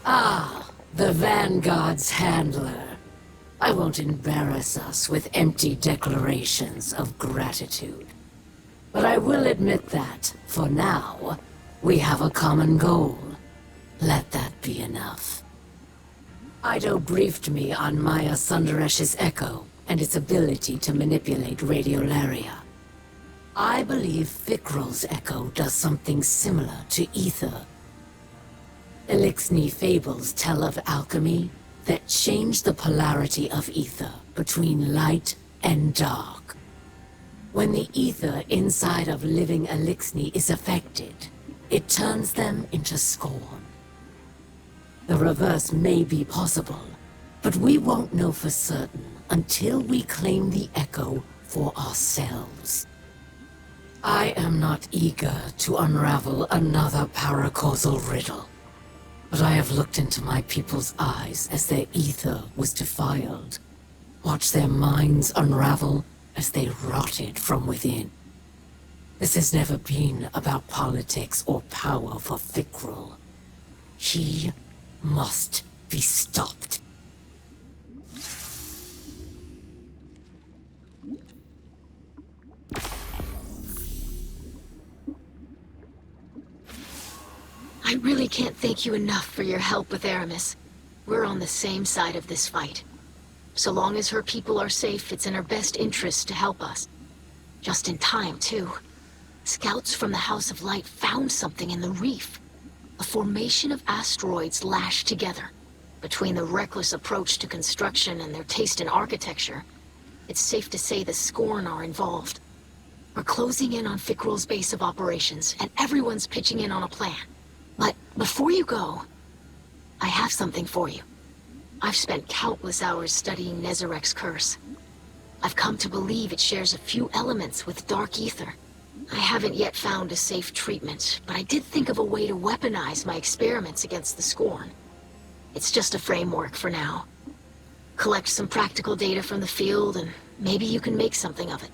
Ah, the Vanguard's handler. I won't embarrass us with empty declarations of gratitude. But I will admit that, for now, we have a common goal. Let that be enough. Ido briefed me on Maya Sundaresh's echo and its ability to manipulate radiolaria. I believe Fikrul's echo does something similar to ether. Elixni fables tell of alchemy that change the polarity of ether between light and dark. When the ether inside of living Elixni is affected, it turns them into scorn. The reverse may be possible, but we won't know for certain until we claim the echo for ourselves. I am not eager to unravel another paracausal riddle, but I have looked into my people's eyes as their ether was defiled, watched their minds unravel as they rotted from within. This has never been about politics or power for Fikrul. He must be stopped. I really can't thank you enough for your help with Aramis. We're on the same side of this fight. So long as her people are safe, it's in her best interest to help us. Just in time, too. Scouts from the House of Light found something in the reef. A formation of asteroids lashed together. Between the reckless approach to construction and their taste in architecture, it's safe to say the Scorn are involved. We're closing in on Fikrul's base of operations, and everyone's pitching in on a plan. But before you go, I have something for you. I've spent countless hours studying Nezarek's curse. I've come to believe it shares a few elements with Dark Ether. I haven't yet found a safe treatment, but I did think of a way to weaponize my experiments against the Scorn. It's just a framework for now. Collect some practical data from the field, and maybe you can make something of it.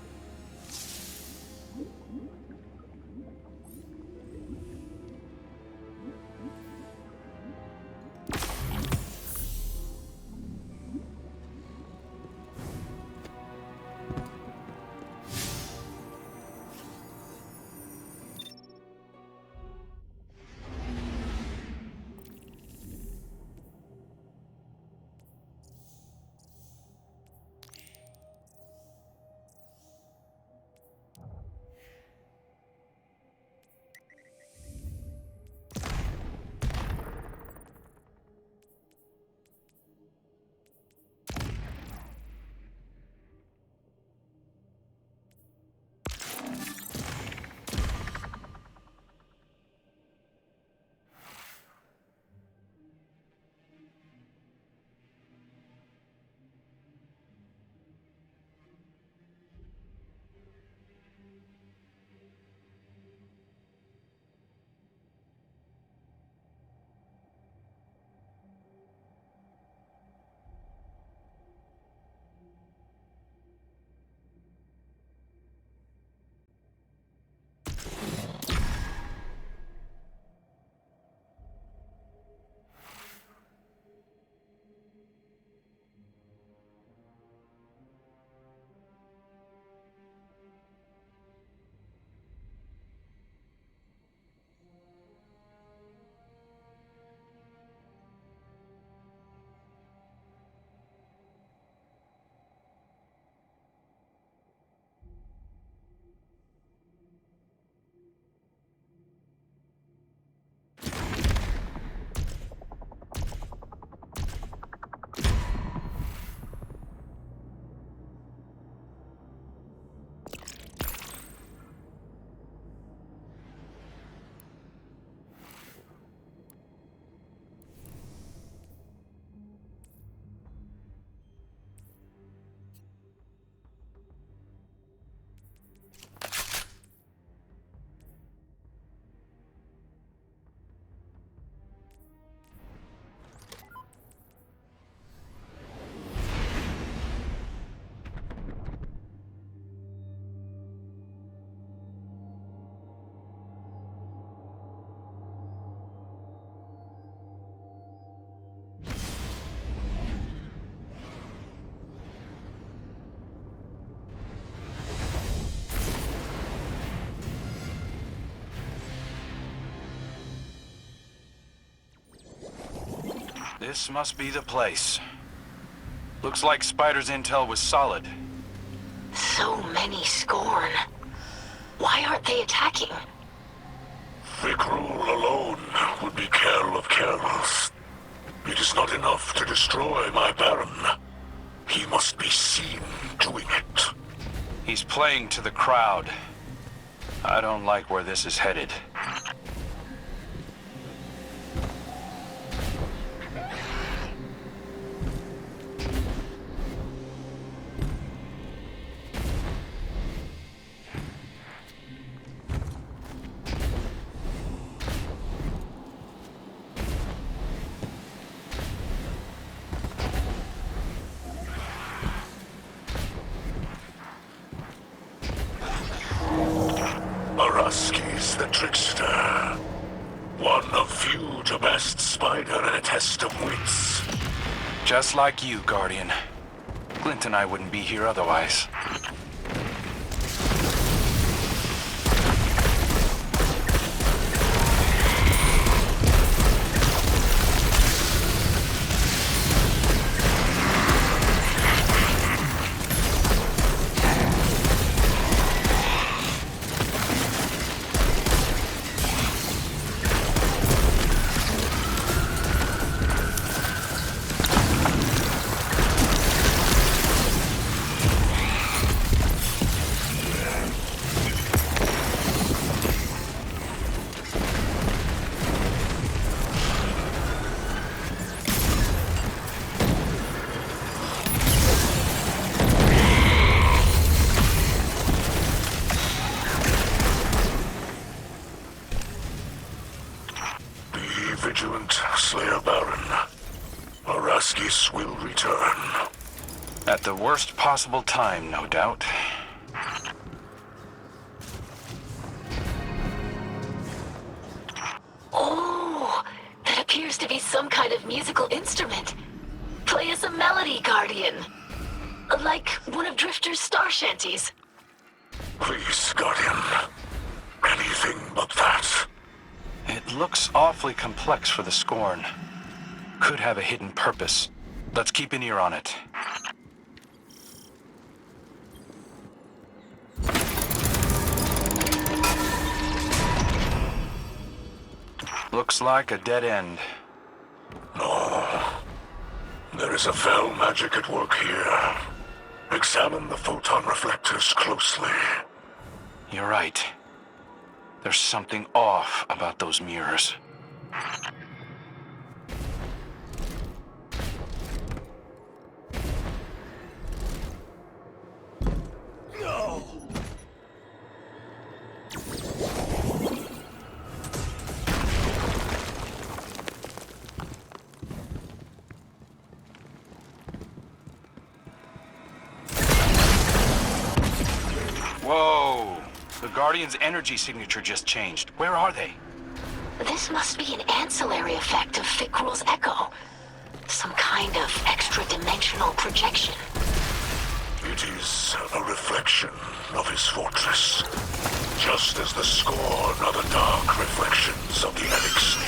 This must be the place. Looks like Spider's intel was solid. So many Scorn. Why aren't they attacking? Vic rule alone would be Kell of Kells. It is not enough to destroy my Baron. He must be seen doing it. He's playing to the crowd. I don't like where this is headed. Araski's the trickster. One of few to best Spider in a test of wits. Just like you, Guardian. Clint and I wouldn't be here otherwise. Vigilant, Slayer Baron. Araskis will return. At the worst possible time, no doubt. Oh, that appears to be some kind of musical instrument. Play us a melody, Guardian. Like one of Drifter's star shanties. Please, Guardian. Anything but that. It looks awfully complex for the Scorn. Could have a hidden purpose. Let's keep an ear on it. Looks like a dead end. No. There is a fell magic at work here. Examine the photon reflectors closely. You're right. There's something off about those mirrors. Whoa! The Guardian's energy signature just changed. Where are they? This must be an ancillary effect of Fikrul's echo. Some kind of extra-dimensional projection. It is a reflection of his fortress. Just as the Scorn are the dark reflections of the Elixir.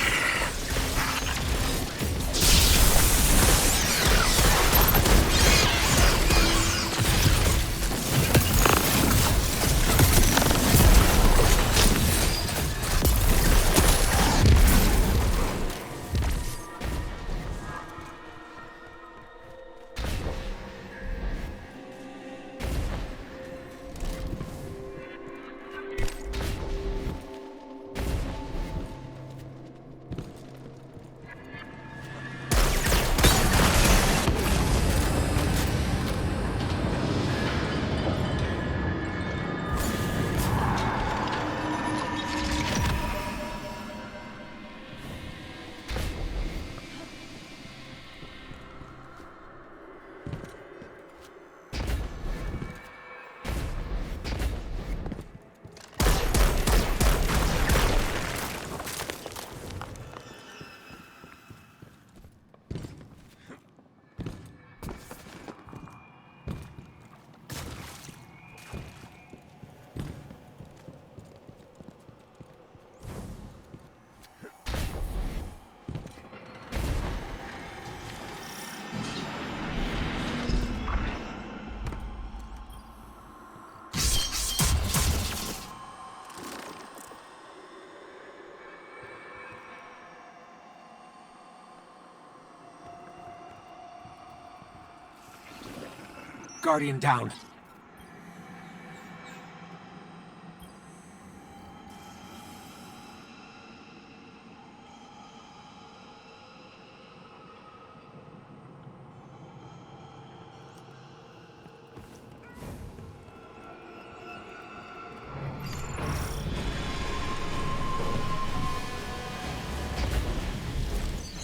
Guardian down.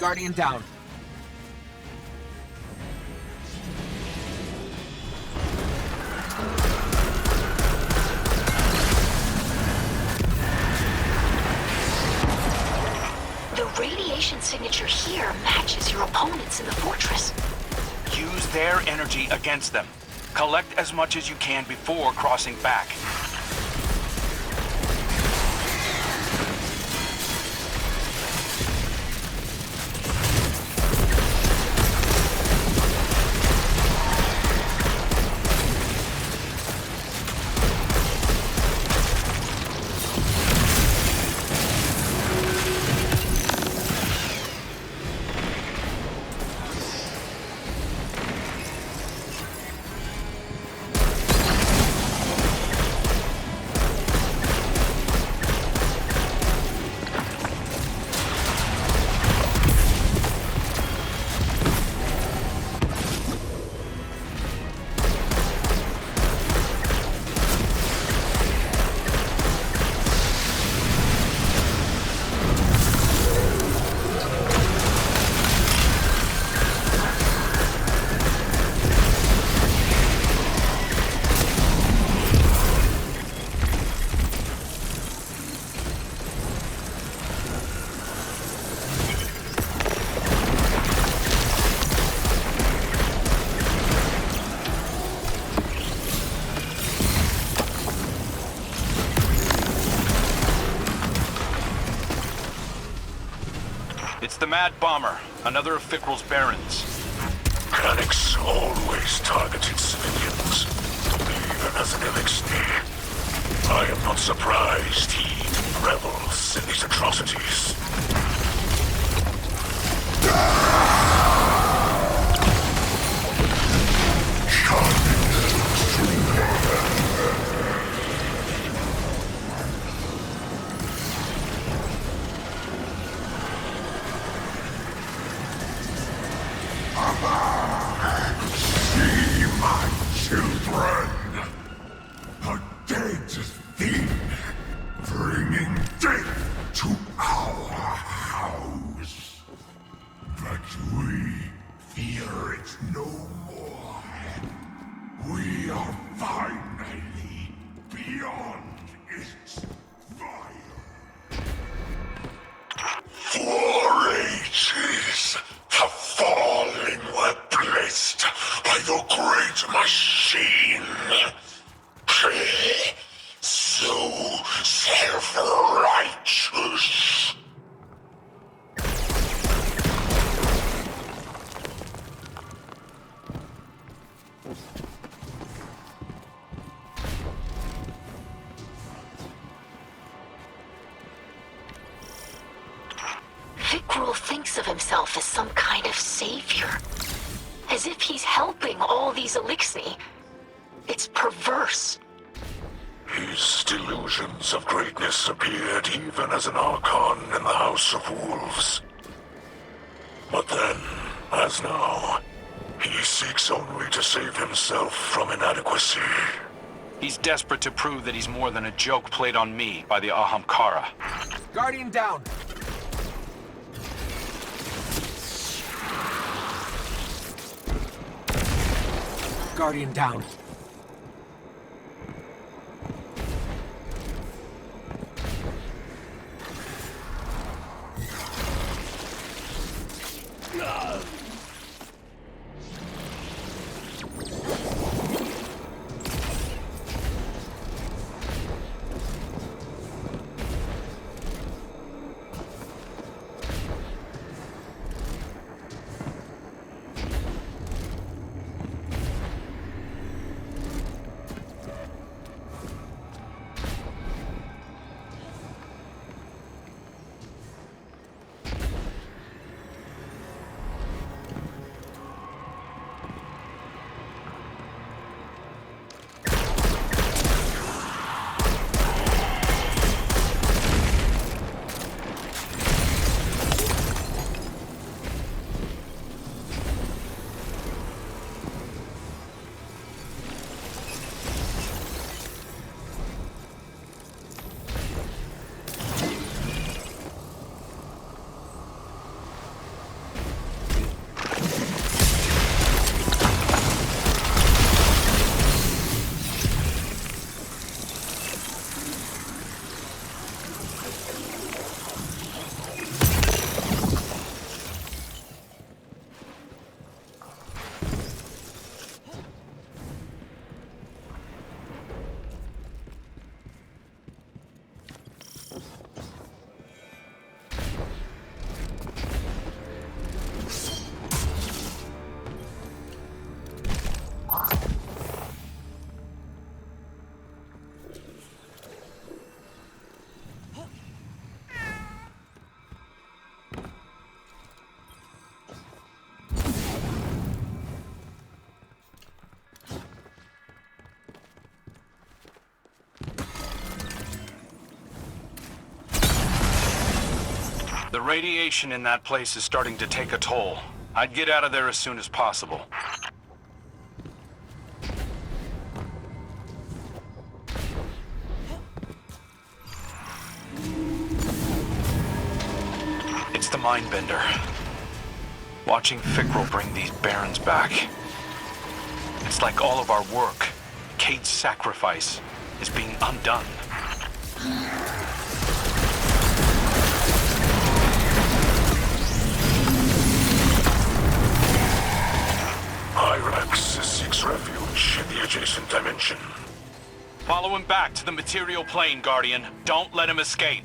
Guardian down. The radiation signature here matches your opponents in the fortress. Use their energy against them. Collect as much as you can before crossing back. It's the Mad Bomber, another of Fickrell's barons. Panics always targeted civilians, even as an LXD. I am not surprised he revels in these atrocities. See my children! A dead thing, bringing death to our house. But we fear it no more. We are finally beyond its fire. For ages, the fallen were blessed by the great machine. So self-righteous. Fickrell thinks of himself as some kind of savior. As if he's helping all these Elixni. It's perverse. His delusions of greatness appeared even as an Archon in the House of Wolves. But then, as now, he seeks only to save himself from inadequacy. He's desperate to prove that he's more than a joke played on me by the Ahamkara. Guardian down. Guardian down. The radiation in that place is starting to take a toll. I'd get out of there as soon as possible. It's the Mindbender. Watching Fickrell bring these Barons back. It's like all of our work, Cade's sacrifice, is being undone. Hyrax seeks refuge in the adjacent dimension. Follow him back to the material plane, Guardian. Don't let him escape.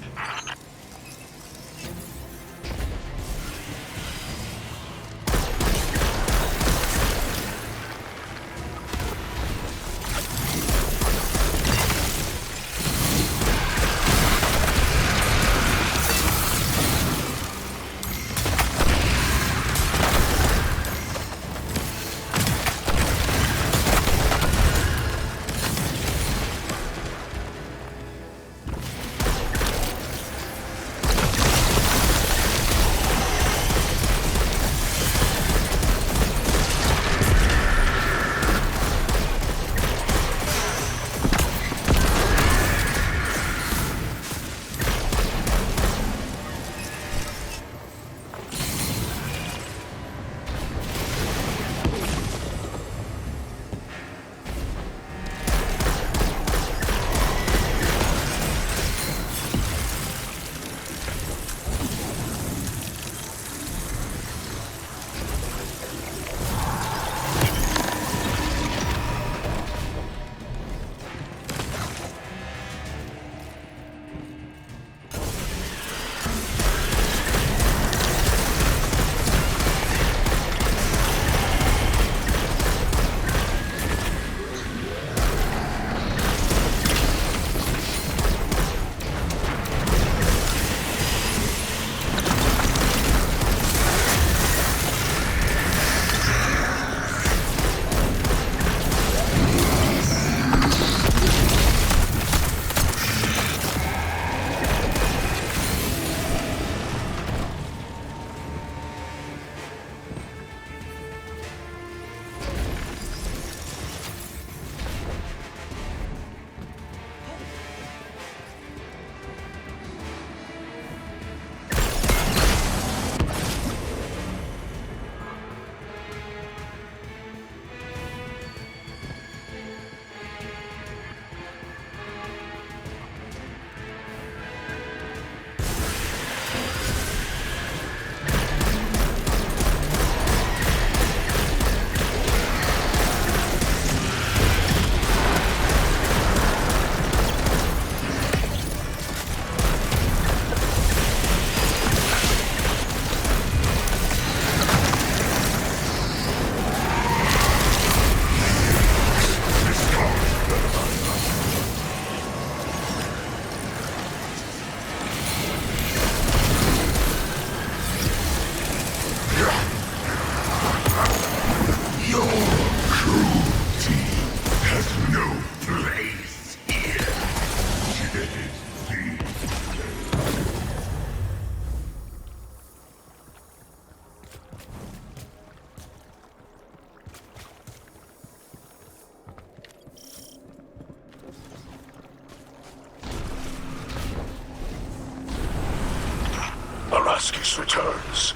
Araskis returns.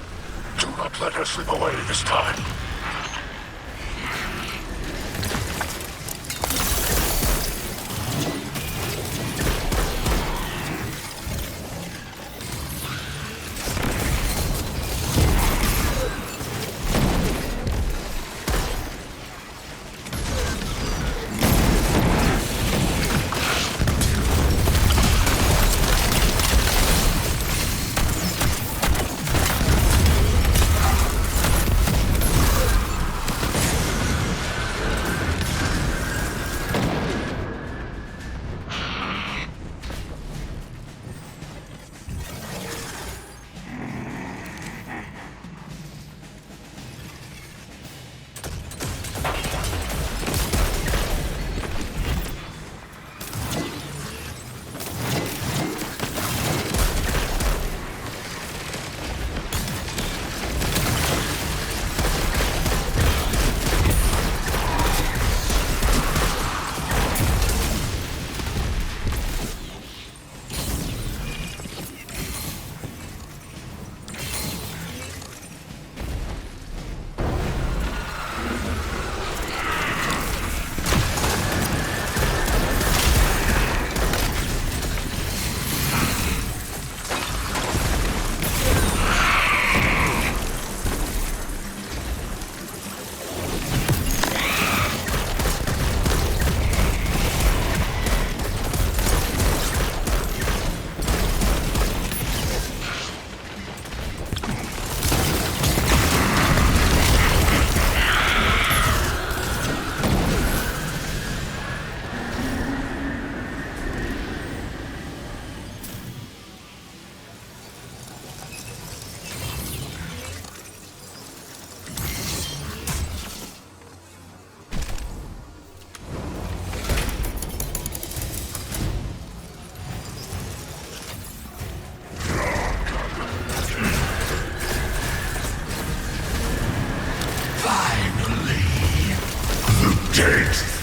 Do not let her slip away this time.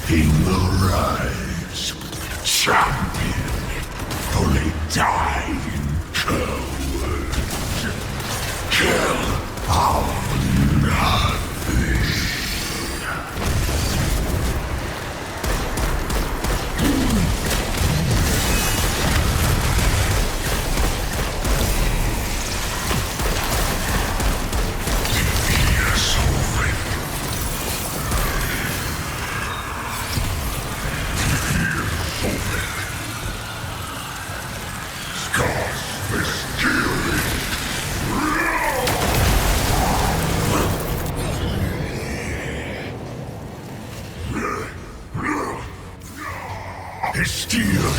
He will rise, champion, fully die in cowards. Kill our nothing. Yes, open. Scars mysterious. Steal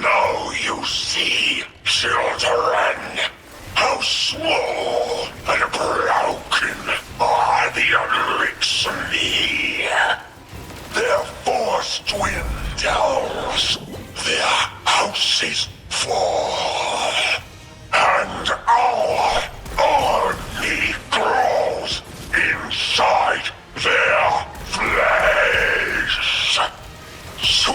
Now you see, children, how small and broken are the Elixir. Their force dwindles, their houses fall, and our army grows inside their flesh. Soon,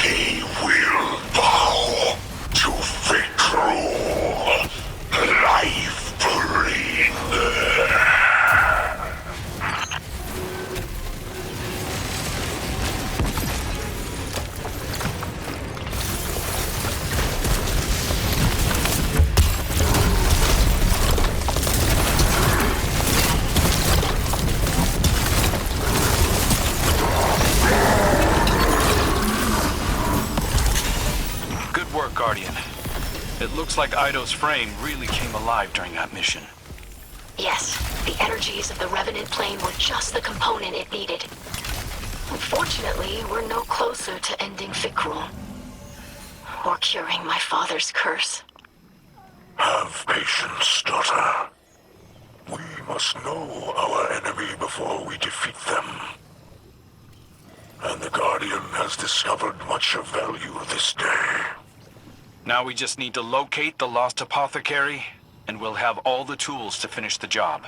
he will bow to Fikrul, life-bringer. Good work, Guardian. It looks like Ido's frame really came alive during that mission. Yes, the energies of the Revenant plane were just the component it needed. Unfortunately, we're no closer to ending Fikrul. Or curing my father's curse. Have patience, daughter. We must know our enemy before we defeat them. And the Guardian has discovered much of value this day. Now we just need to locate the lost apothecary, and we'll have all the tools to finish the job.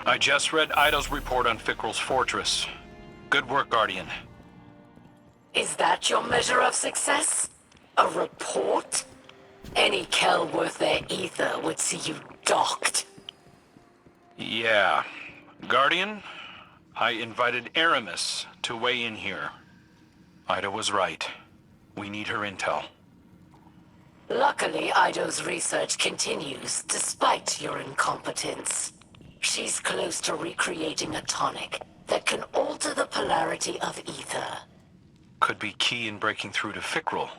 I just read Ido's report on Fickrell's fortress. Good work, Guardian. Is that your measure of success? A report? Any Kell worth their ether would see you docked. Yeah. Guardian, I invited Aramis to weigh in here. Ida was right. We need her intel. Luckily, Ido's research continues, despite your incompetence. She's close to recreating a tonic that can alter the polarity of ether. Could be key in breaking through to Fickrell.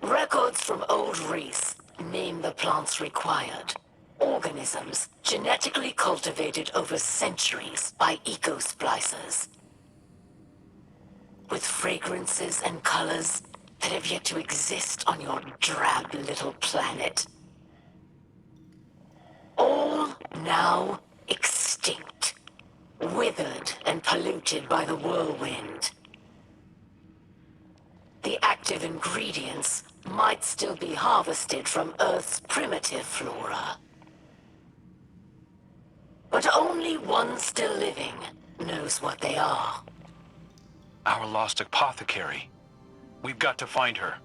Records from old Reese name the plants required. Organisms genetically cultivated over centuries by eco-splicers. With fragrances and colors that have yet to exist on your drab little planet. All now extinct, withered and polluted by the whirlwind. The active ingredients might still be harvested from Earth's primitive flora. But only one still living knows what they are. Our lost apothecary. We've got to find her.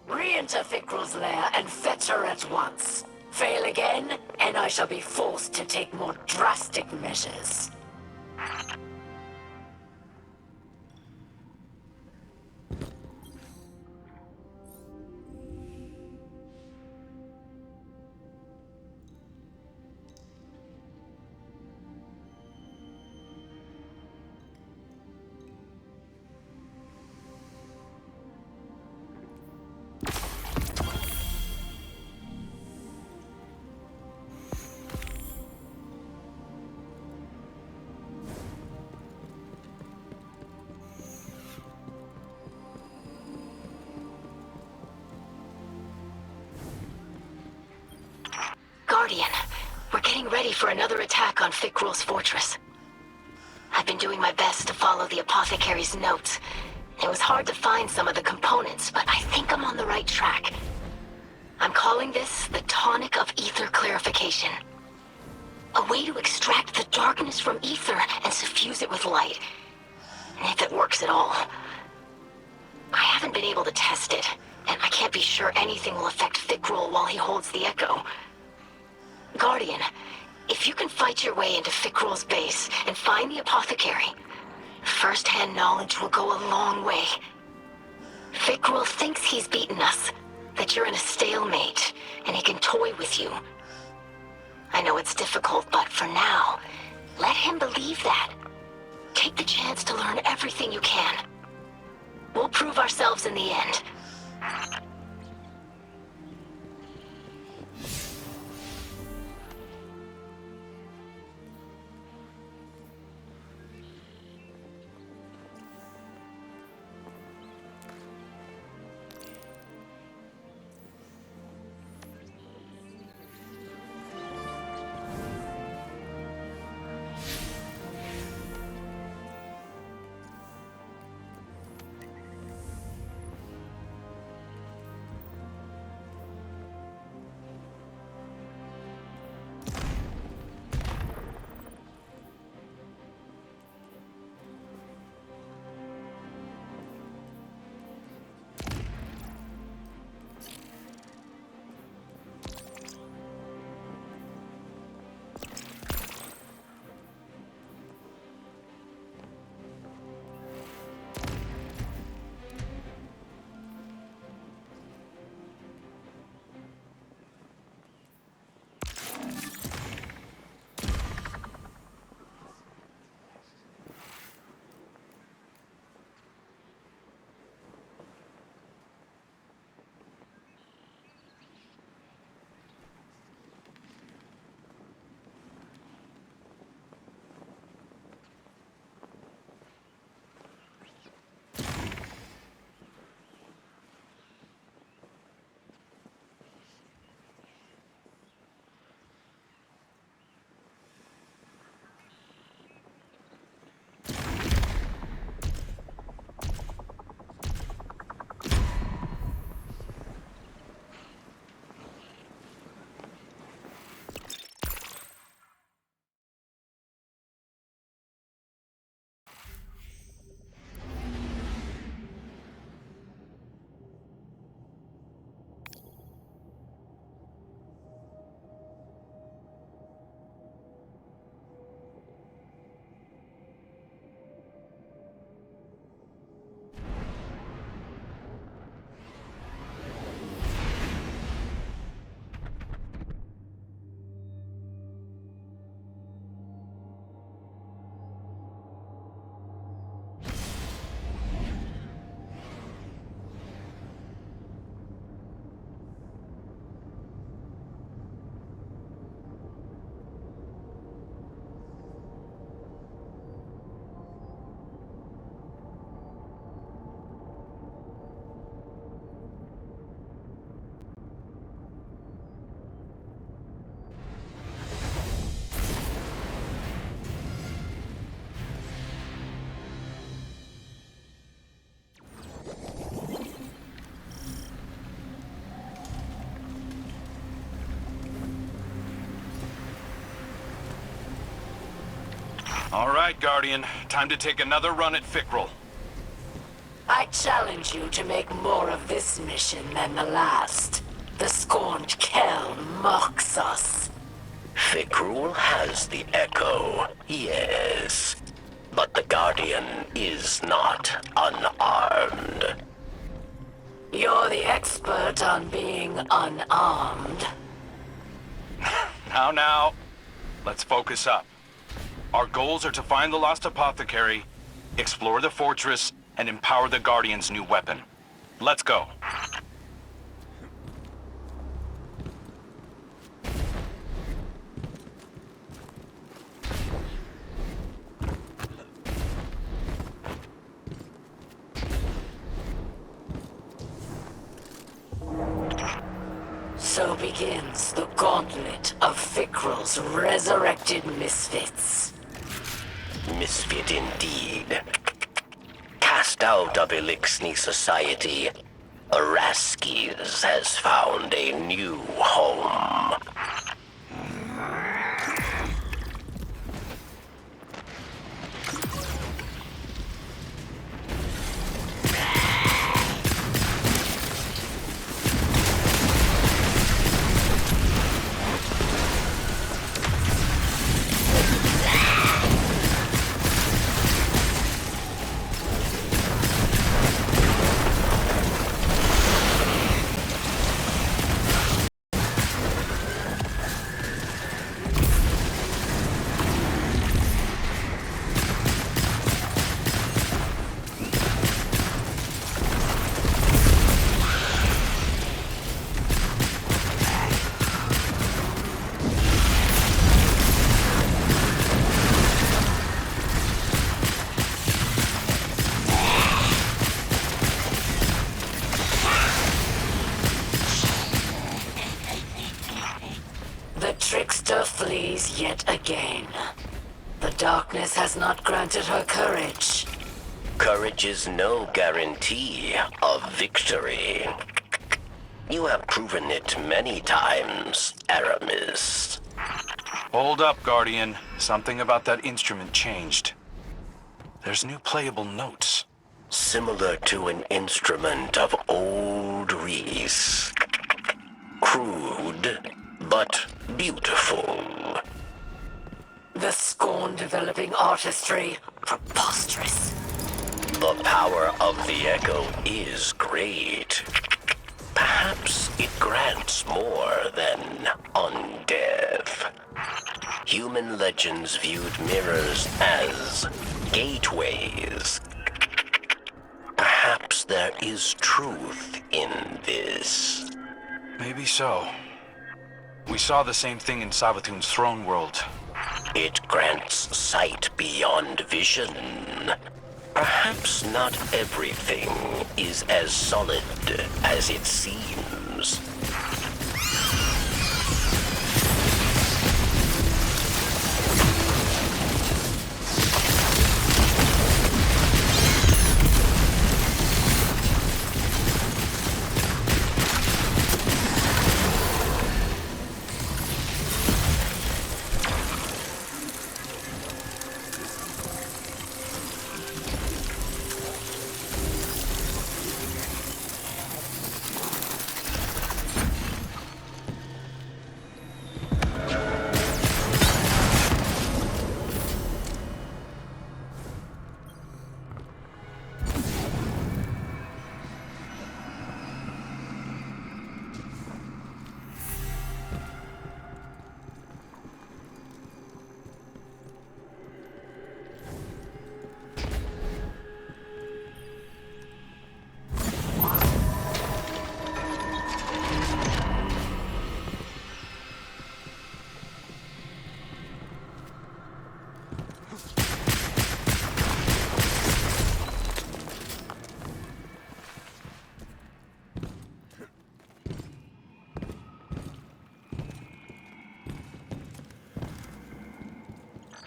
Re-enter Fickrell's lair and fetch her at once. Fail again, and I shall be forced to take more drastic measures. Guardian, we're getting ready for another attack on Fickrell's fortress. I've been doing my best to follow the apothecary's notes. It was hard to find some of the components, but I think I'm on the right track. I'm calling this the tonic of ether clarification. A way to extract the darkness from ether and suffuse it with light. If it works at all. I haven't been able to test it, and I can't be sure anything will affect Fickrell while he holds the echo. Guardian, if you can fight your way into Fickrell's base and find the apothecary, first-hand knowledge will go a long way. Fickrell thinks he's beaten us, that you're in a stalemate, and he can toy with you. I know it's difficult, but for now, let him believe that. Take the chance to learn everything you can. We'll prove ourselves in the end. All right, Guardian. Time to take another run at Fickrel. I challenge you to make more of this mission than the last. The scorned Kell mocks us. Fickrel has the echo, yes. But the Guardian is not unarmed. You're the expert on being unarmed. Now. Let's focus up. Our goals are to find the lost apothecary, explore the fortress, and empower the Guardian's new weapon. Let's go. So begins the gauntlet of Fickrel's resurrected misfits. Misfit indeed. Cast out of Elixni society, Araskis has found a new home. The trickster flees yet again. The darkness has not granted her courage. Courage is no guarantee of victory. You have proven it many times, Aramis. Hold up, Guardian. Something about that instrument changed. There's new playable notes. Similar to an instrument of old Reese. Crude, but beautiful. The scorn developing artistry. Preposterous. The power of the echo is great. Perhaps it grants more than undeath. Human legends viewed mirrors as gateways. Perhaps there is truth in this. Maybe so. We saw the same thing in Savathun's throne world. It grants sight beyond vision. Perhaps not everything is as solid as it seems.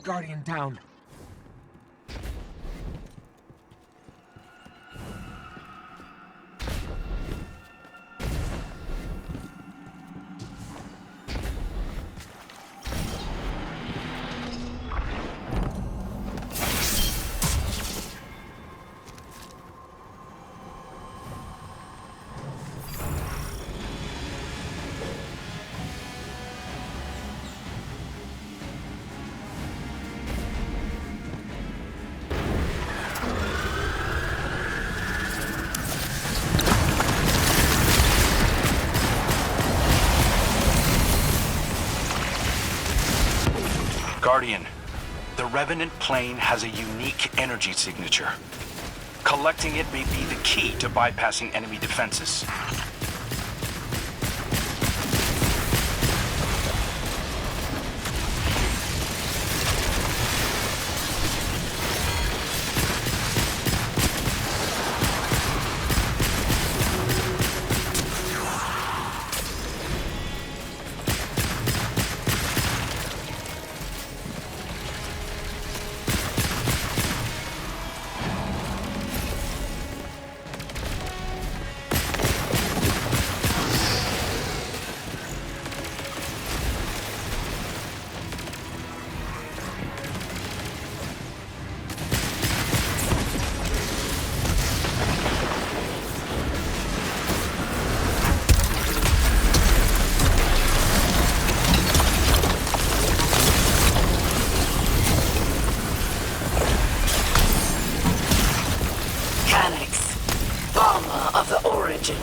Guardian down. Guardian, the Revenant plane has a unique energy signature. Collecting it may be the key to bypassing enemy defenses.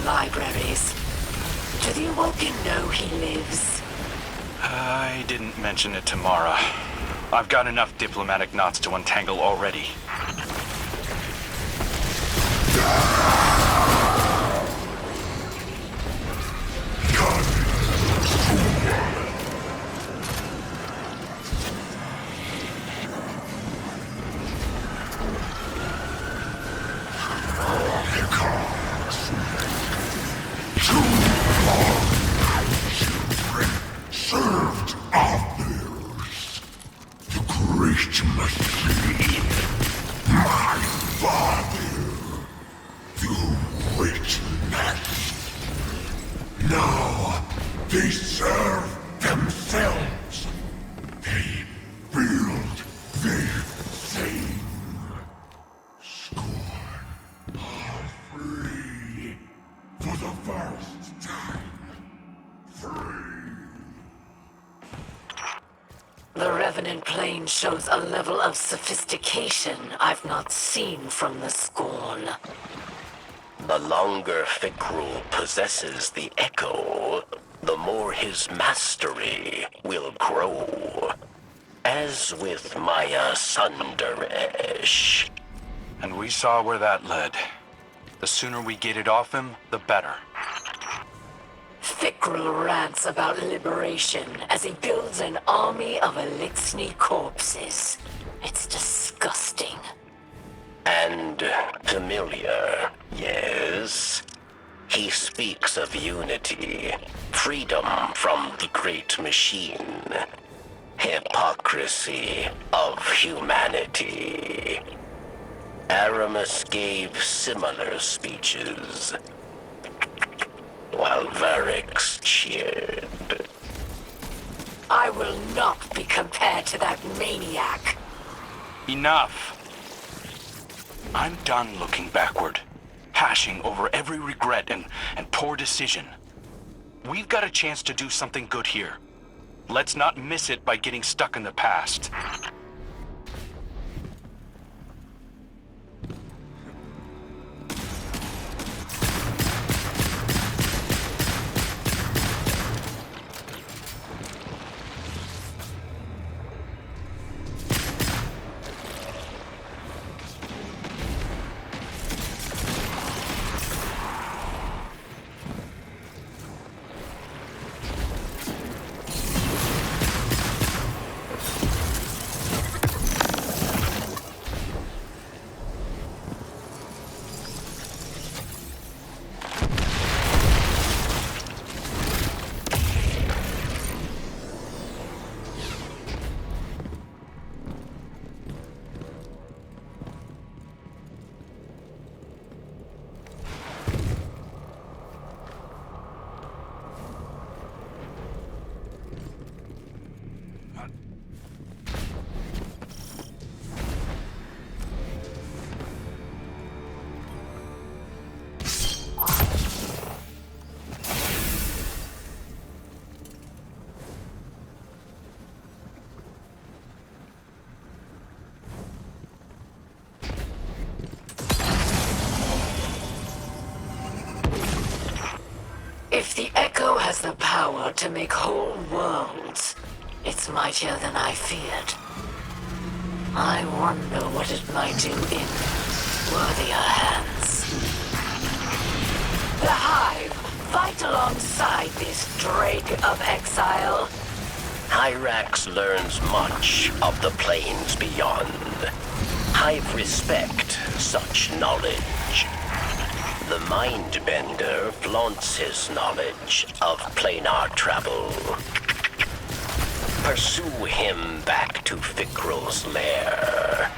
Libraries. Do the Awoken know he lives? I didn't mention it to Mara. I've got enough diplomatic knots to untangle already. Served others. The great machine. My father. The witness. Now they serve themselves. They build, they sing. Scorn are free for the first time. Free. The Revenant plane shows a level of sophistication I've not seen from the Scorn. The longer Fikrul possesses the Echo, the more his mastery will grow. As with Maya Sundaresh. And we saw where that led. The sooner we get it off him, the better. Fikrul rants about liberation as he builds an army of Elixni corpses. It's disgusting. And familiar, yes. He speaks of unity, freedom from the great machine, hypocrisy of humanity. Aramis gave similar speeches, while Varix cheered. I will not be compared to that maniac. Enough! I'm done looking backward, hashing over every regret and poor decision. We've got a chance to do something good here. Let's not miss it by getting stuck in the past. If the Echo has the power to make whole worlds, It's mightier than I feared. I wonder what it might do in worthier hands. The Hive, fight alongside this Drake of Exile. Hyrax learns much of the planes beyond. Hive respect such knowledge. The Mindbender flaunts his knowledge of planar travel. Pursue him back to Fikrul's lair.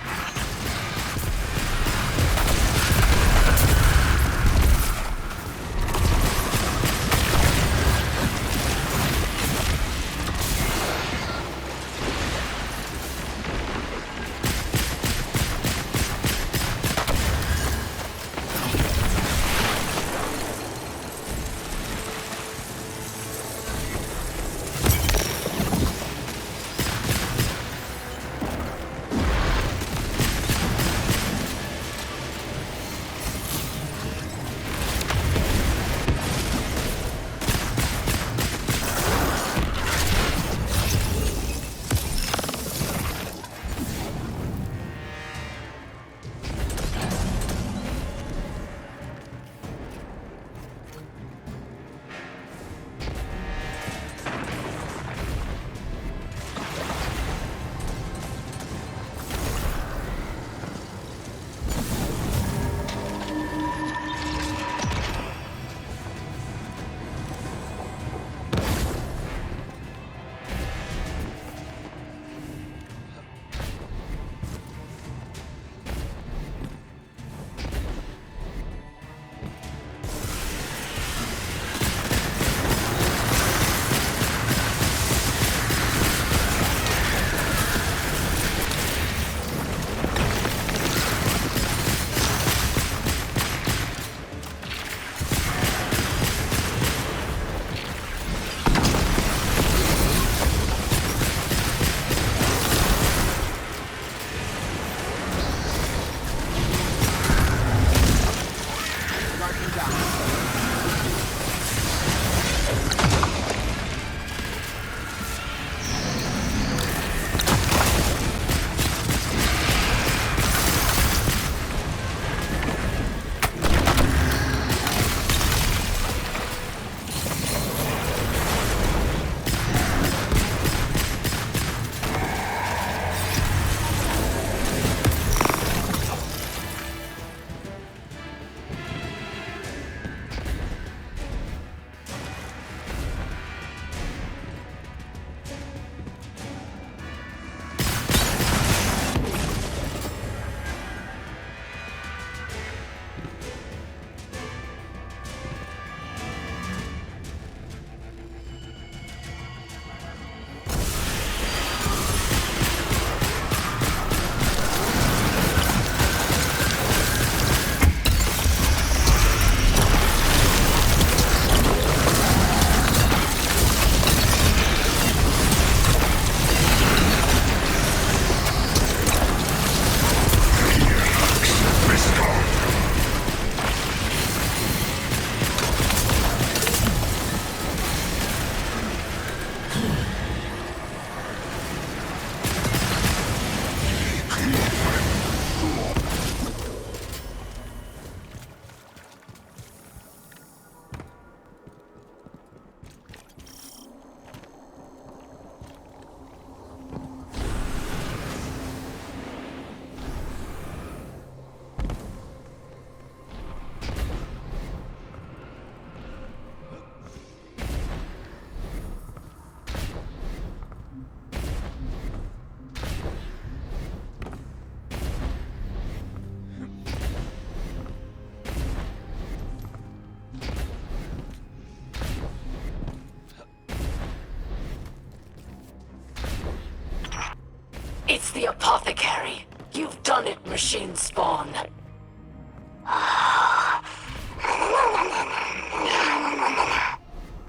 It's the apothecary. You've done it, machine spawn.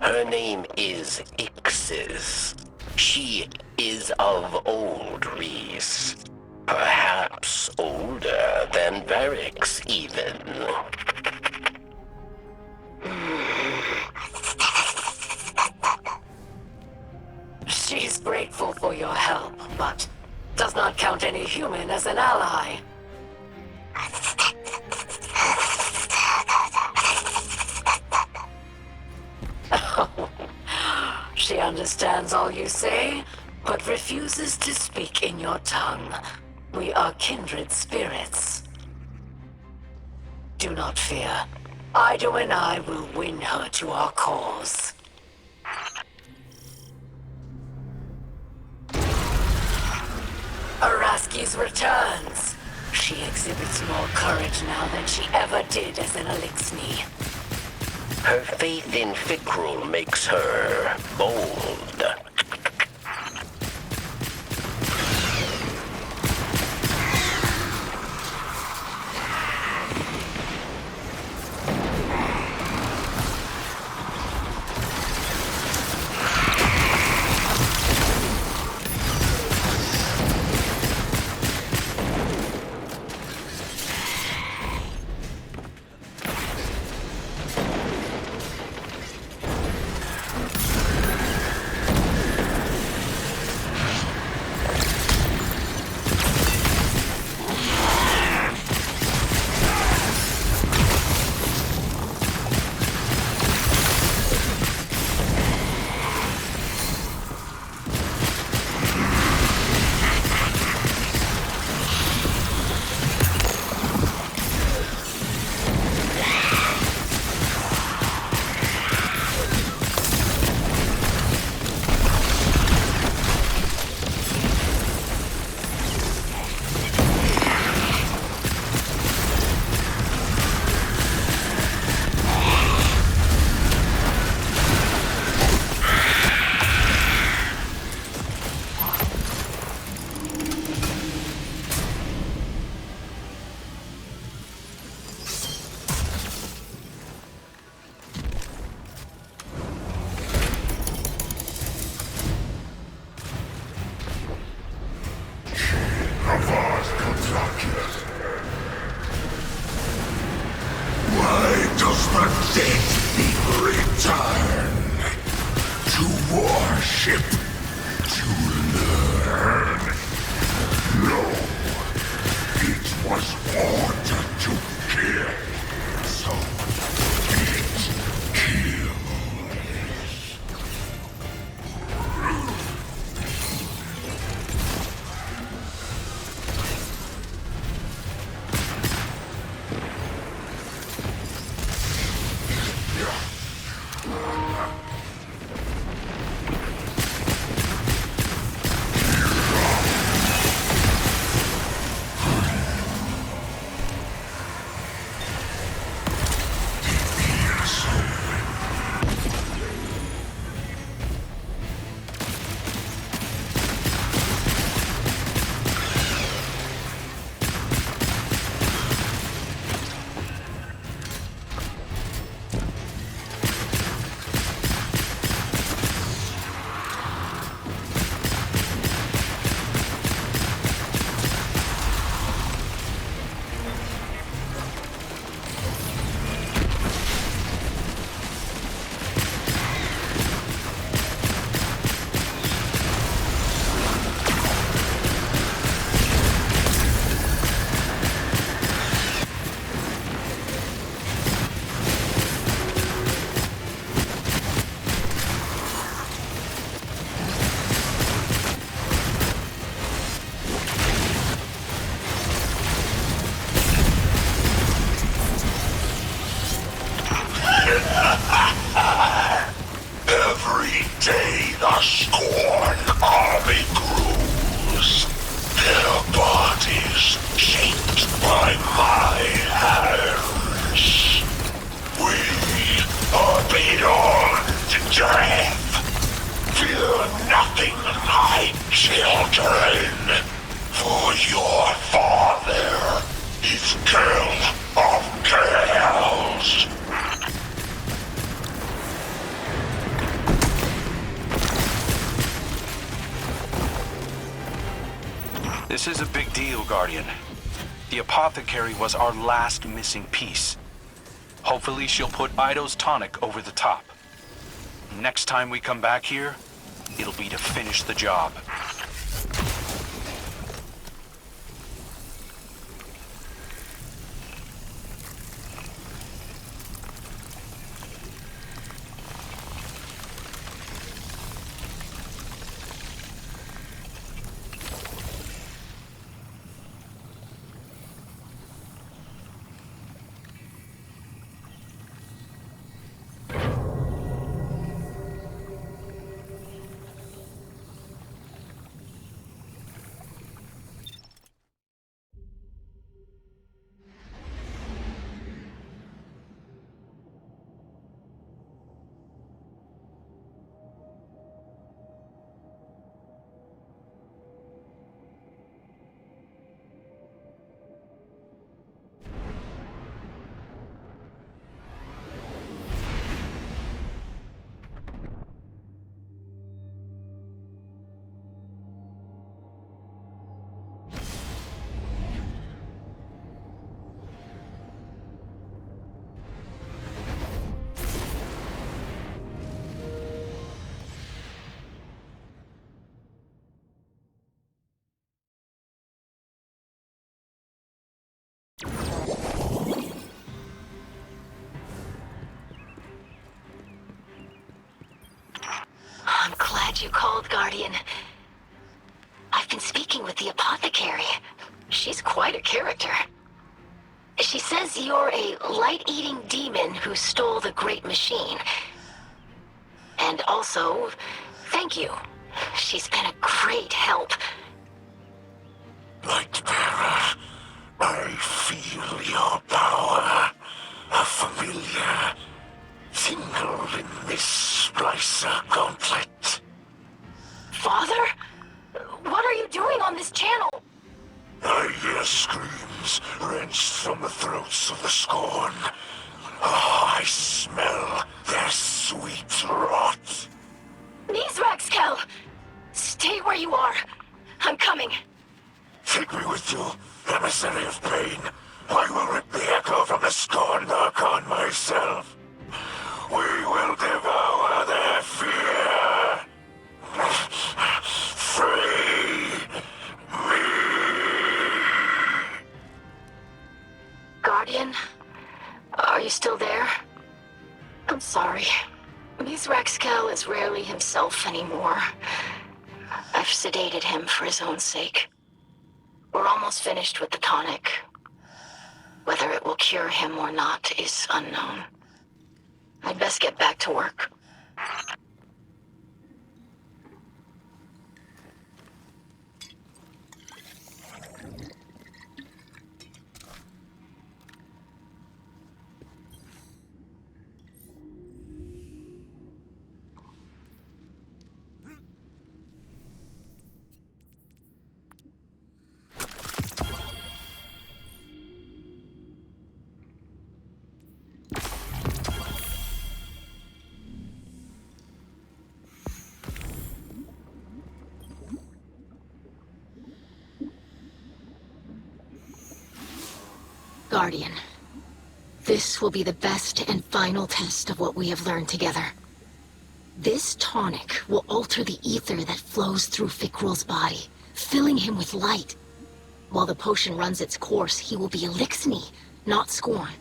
Her name is Ixis. She is of old Reese. Perhaps older than Varix, even. She's grateful but does not count any human as an ally. She understands all you say, but refuses to speak in your tongue. We are kindred spirits. Do not fear. Ido and I will win her to our cause. Araski's returns. She exhibits more courage now than she ever did as an Elixni. Her faith in Fikrul makes her bold. Why does the dead people return? To worship, to learn. No, it was ordered to kill, so it kills. Every day the Scorn army grows, their bodies shaped by my hands. We are beyond death. Fear nothing, my children, for your father is Kell of Kells. This is a big deal, Guardian. The apothecary was our last missing piece. Hopefully she'll put Ido's tonic over the top. Next time we come back here, it'll be to finish the job. I'm glad you called, Guardian. I've been speaking with the apothecary. She's quite a character. She says you're a light-eating demon who stole the Great Machine. And also, thank you. She's been a great help. Lightbearer, I feel your power. A familiar tingle in this splicer gauntlet. Father? What are you doing on this channel? I hear screams wrenched from the throats of the Scorn. Oh, I smell their sweet rot. Mizrax, Kell! Stay where you are. I'm coming. Take me with you, emissary of pain. I will rip the echo from the Scorn Archon myself. We will devour their fear. Free me. Guardian? Are you still there? I'm sorry. Mizrax Kell is rarely himself anymore. I've sedated him for his own sake. We're almost finished with the tonic. Whether it will cure him or not is unknown. I'd best get back to work. Guardian, this will be the best and final test of what we have learned together. This tonic will alter the ether that flows through Fikrul's body, filling him with light. While the potion runs its course, he will be Elixni, not Scorn.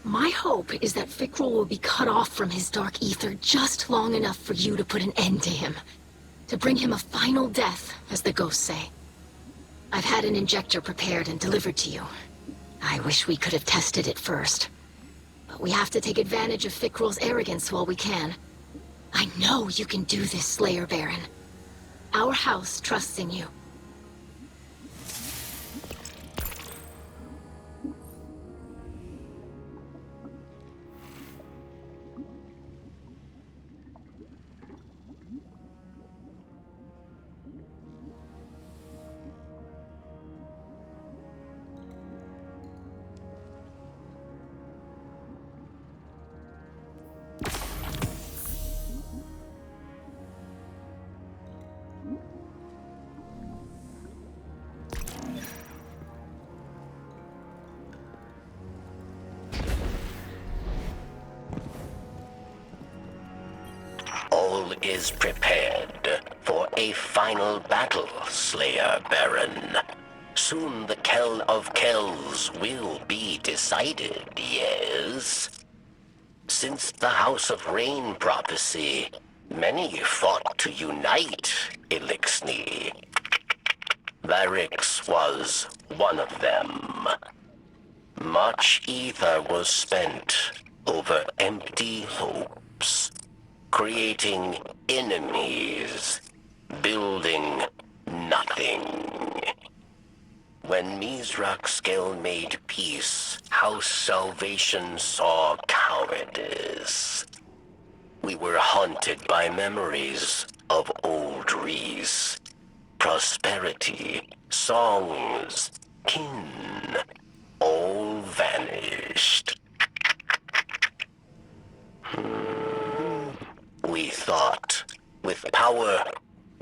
My hope is that Fikrul will be cut off from his dark ether just long enough for you to put an end to him. To bring him a final death, as the ghosts say. I've had an injector prepared and delivered to you. I wish we could have tested it first. But we have to take advantage of Fikrul's arrogance while we can. I know you can do this, Slayer Baron. Our house trusts in you. All is prepared for a final battle, Slayer Baron. Soon the Kell of Kells will be decided, yes? Since the House of Rain prophecy, many fought to unite Elixni. Varix was one of them. Much ether was spent over empty hopes, creating enemies, building nothing. When Mizrax made peace, House Salvation saw cowardice. We were haunted by memories of old Reese, prosperity, songs, kin, all vanished. We thought, with power,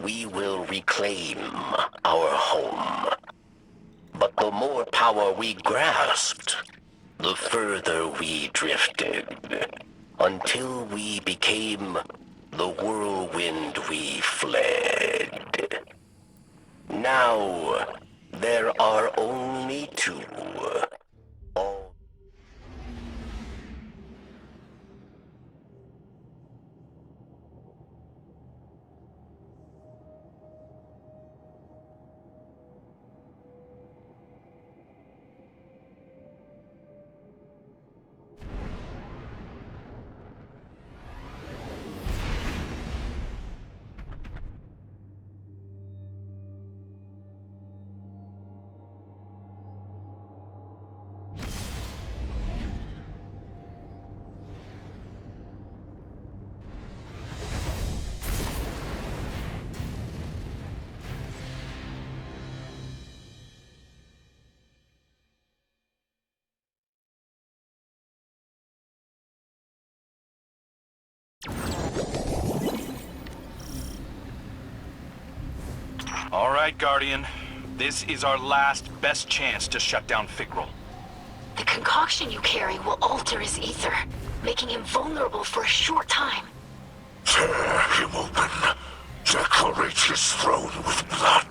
we will reclaim our home. But the more power we grasped, the further we drifted, until we became the whirlwind we fled. Now, there are only two. All All right, Guardian. This is our last, best chance to shut down Fikrul. The concoction you carry will alter his ether, making him vulnerable for a short time. Tear him open. Decorate his throne with blood.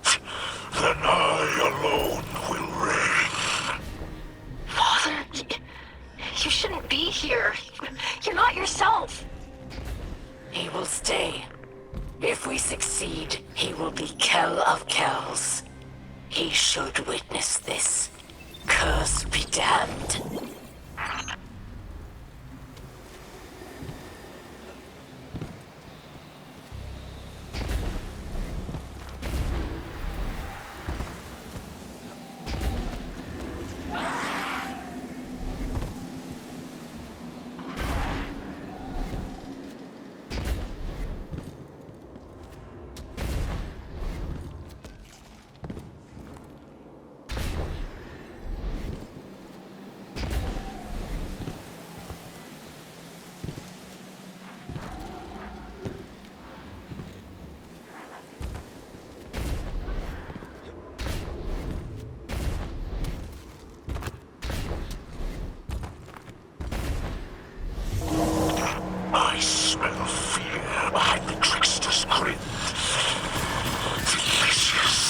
Then I alone will reign. Father, you shouldn't be here. You're not yourself. He will stay. If we succeed, he will be Kell of Kells. He should witness this. Curse be damned. I smell fear behind the trickster's grin. Delicious.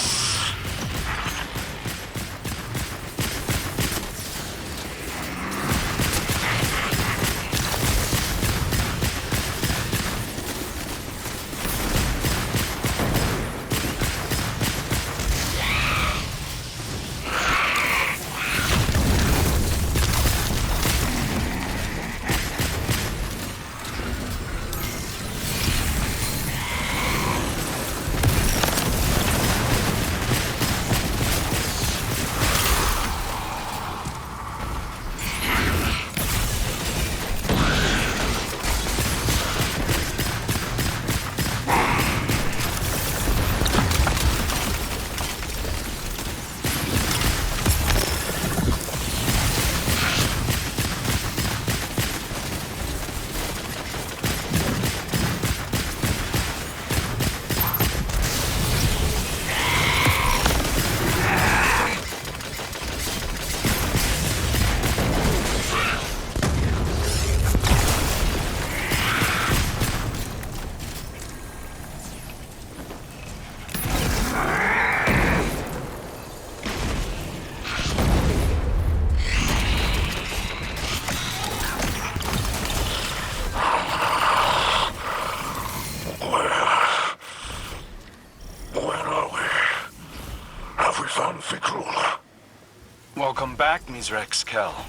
Welcome back, Mizrex Kell.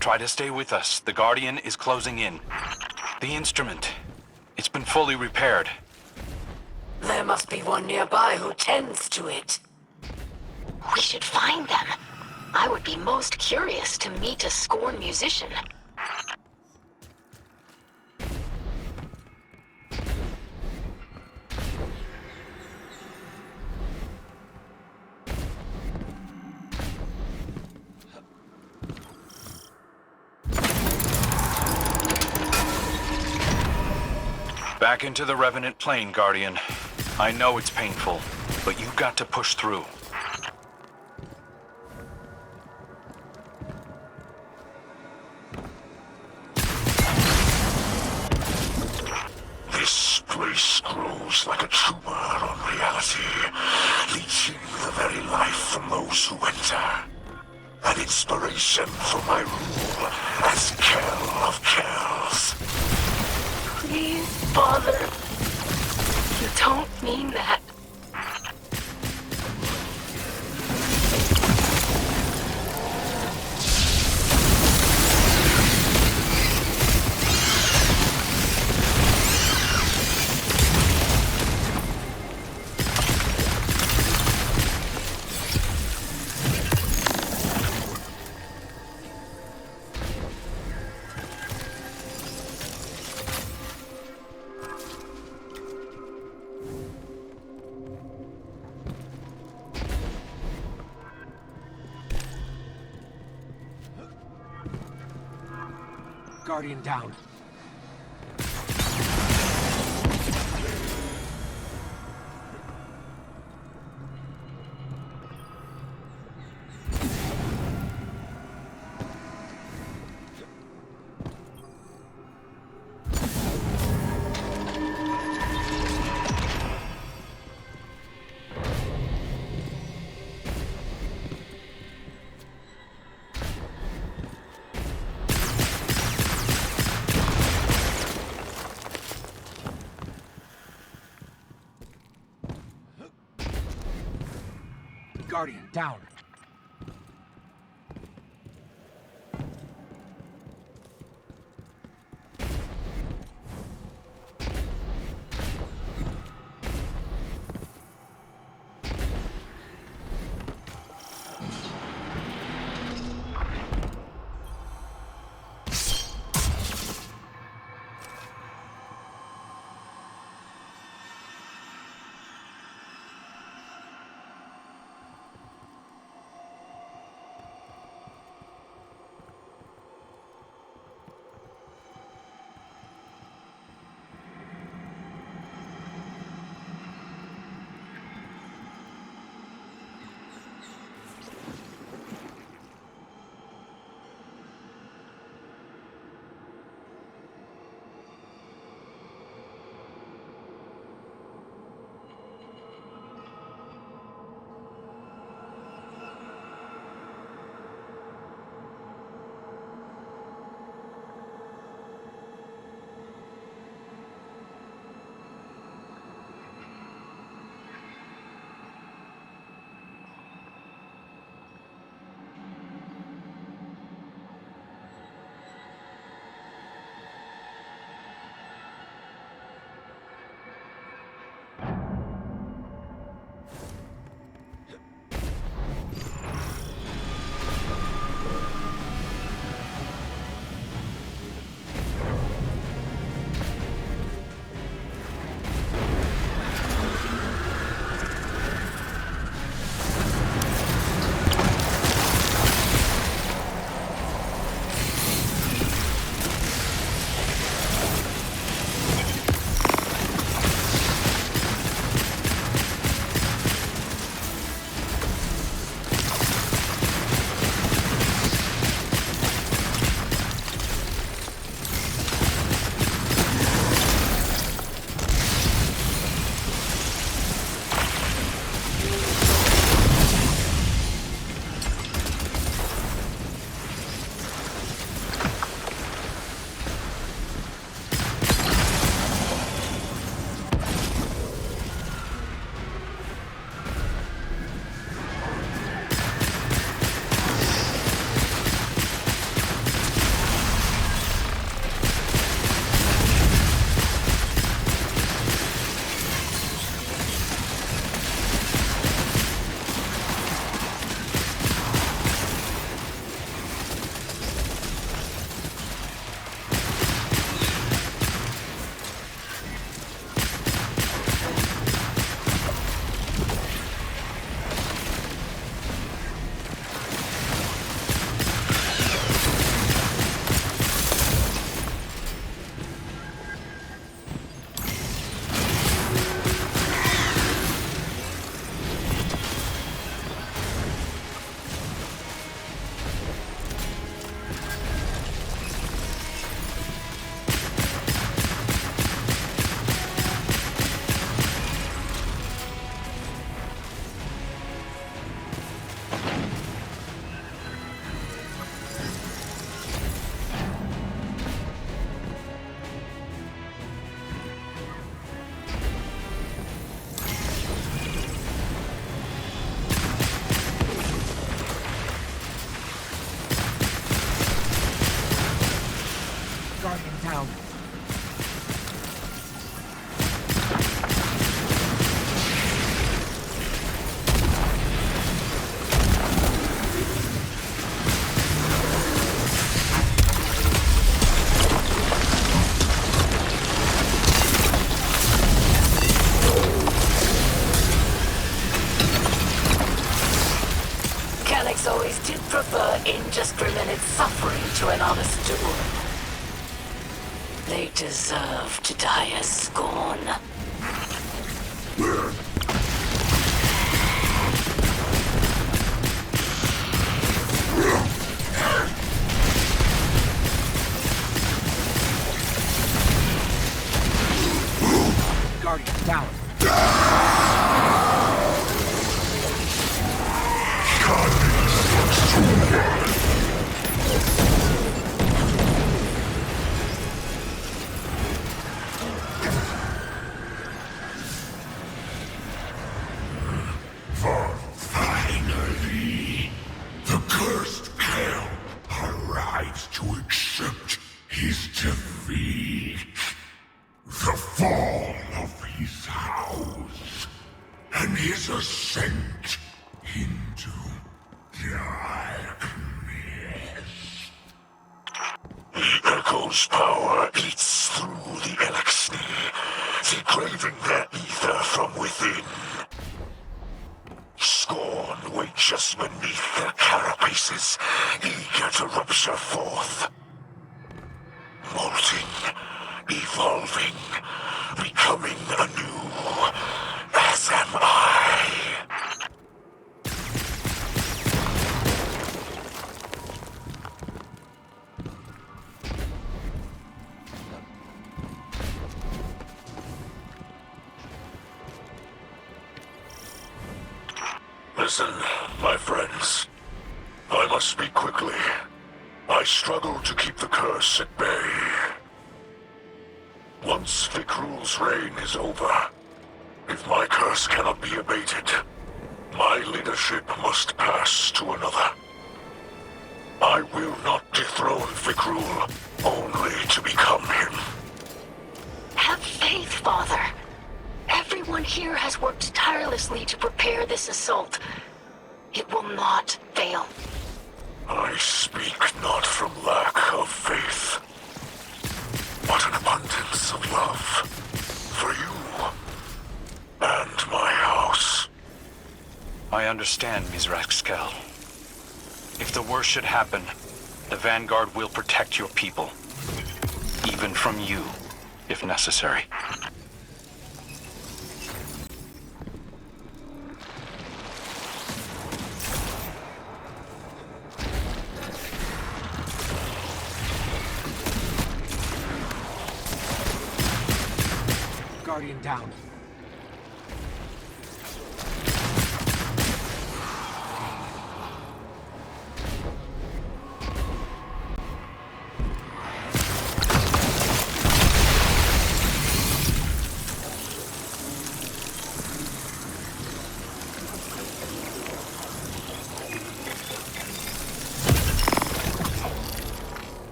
Try to stay with us. The Guardian is closing in. The instrument, it's been fully repaired. There must be one nearby who tends to it. We should find them. I would be most curious to meet a scorn musician. Back into the Revenant plane, Guardian. I know it's painful, but you've got to push through. This place grows like a tumor on reality, leeching the very life from those who enter. An inspiration for my rule as Kell of Kells. Please, Father. You don't mean that. Guardian down. Guardian, down. down. Kells always did prefer indiscriminate suffering to an honest duel. They deserve to die as scorn. Guardian, down. Fine. Fikrul's power eats through the Elixni, degrading their ether from within. Scorn waits just beneath their carapaces, eager to rupture forth. Molting, evolving, becoming anew, as am I. Listen, my friends. I must speak quickly. I struggle to keep the curse at bay. Once Fikrul's reign is over, if my curse cannot be abated, my leadership must pass to another. I will not dethrone Fikrul, only to become him. Have faith, Father. Everyone here has worked tirelessly to prepare this assault. It will not fail. I speak not from lack of faith, but an abundance of love for you and my house. I understand, Mizrax Kell. If the worst should happen, the Vanguard will protect your people. Even from you, if necessary. Guardian down.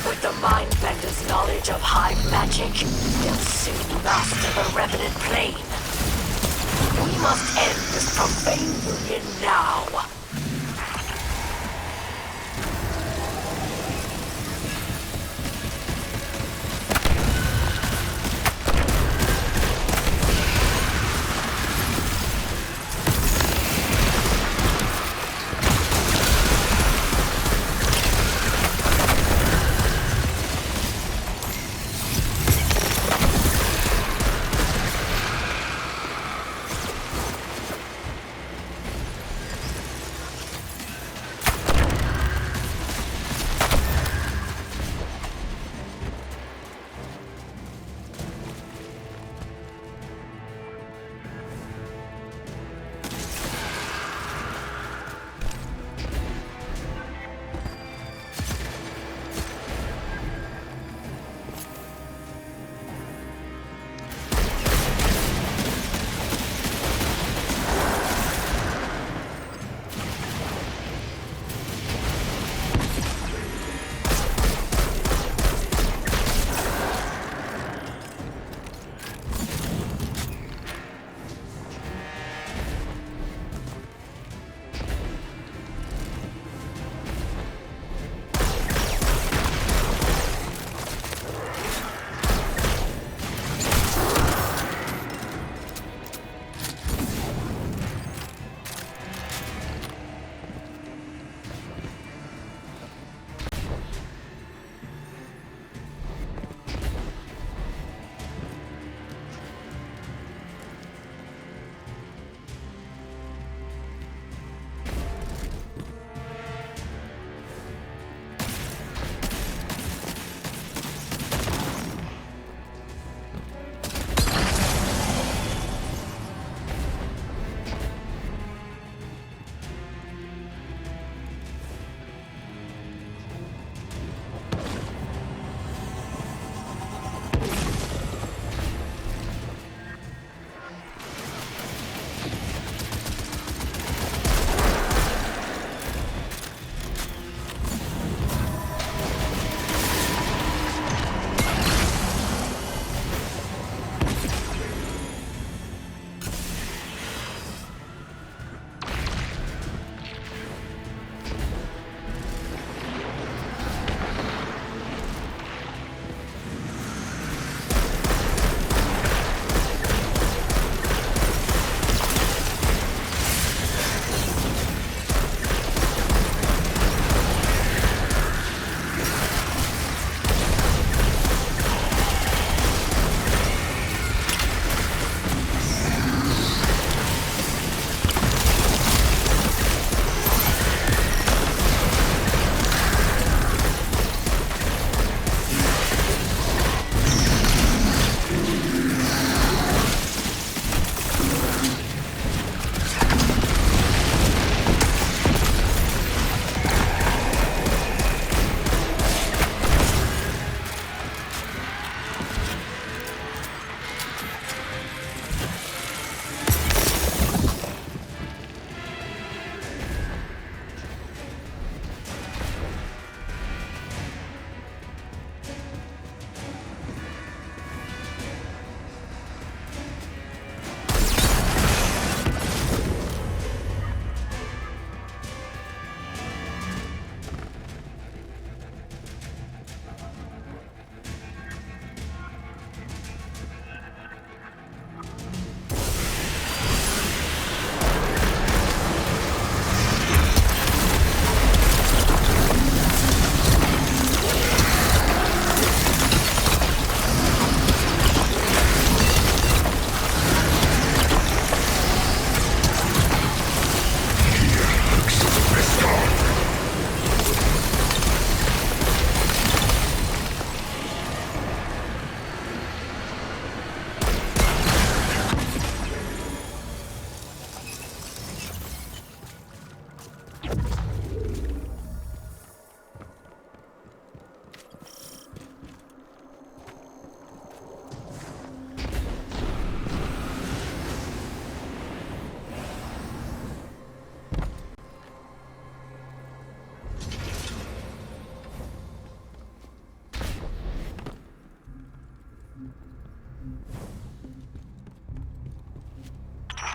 With the Mindbender's knowledge of high magic, he'll soon master the Revenant plane. We must end this profane union now.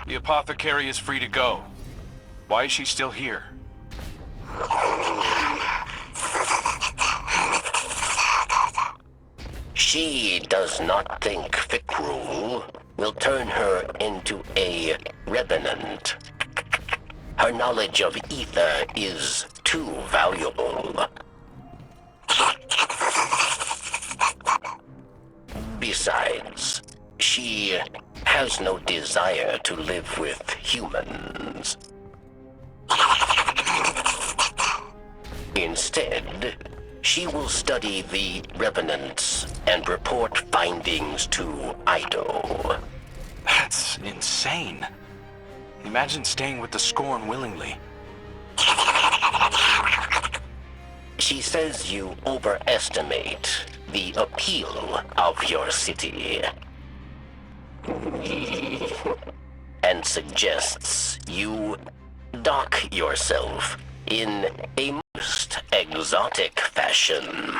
The apothecary is free to go. Why is she still here? She does not think Fikrul will turn her into a Revenant. Her knowledge of ether is too valuable. Besides, she has no desire to live with humans. Instead, she will study the Revenants and report findings to Ido. That's insane. Imagine staying with the Scorn willingly. She says you overestimate the appeal of your city. And suggests you dock yourself in a most exotic fashion.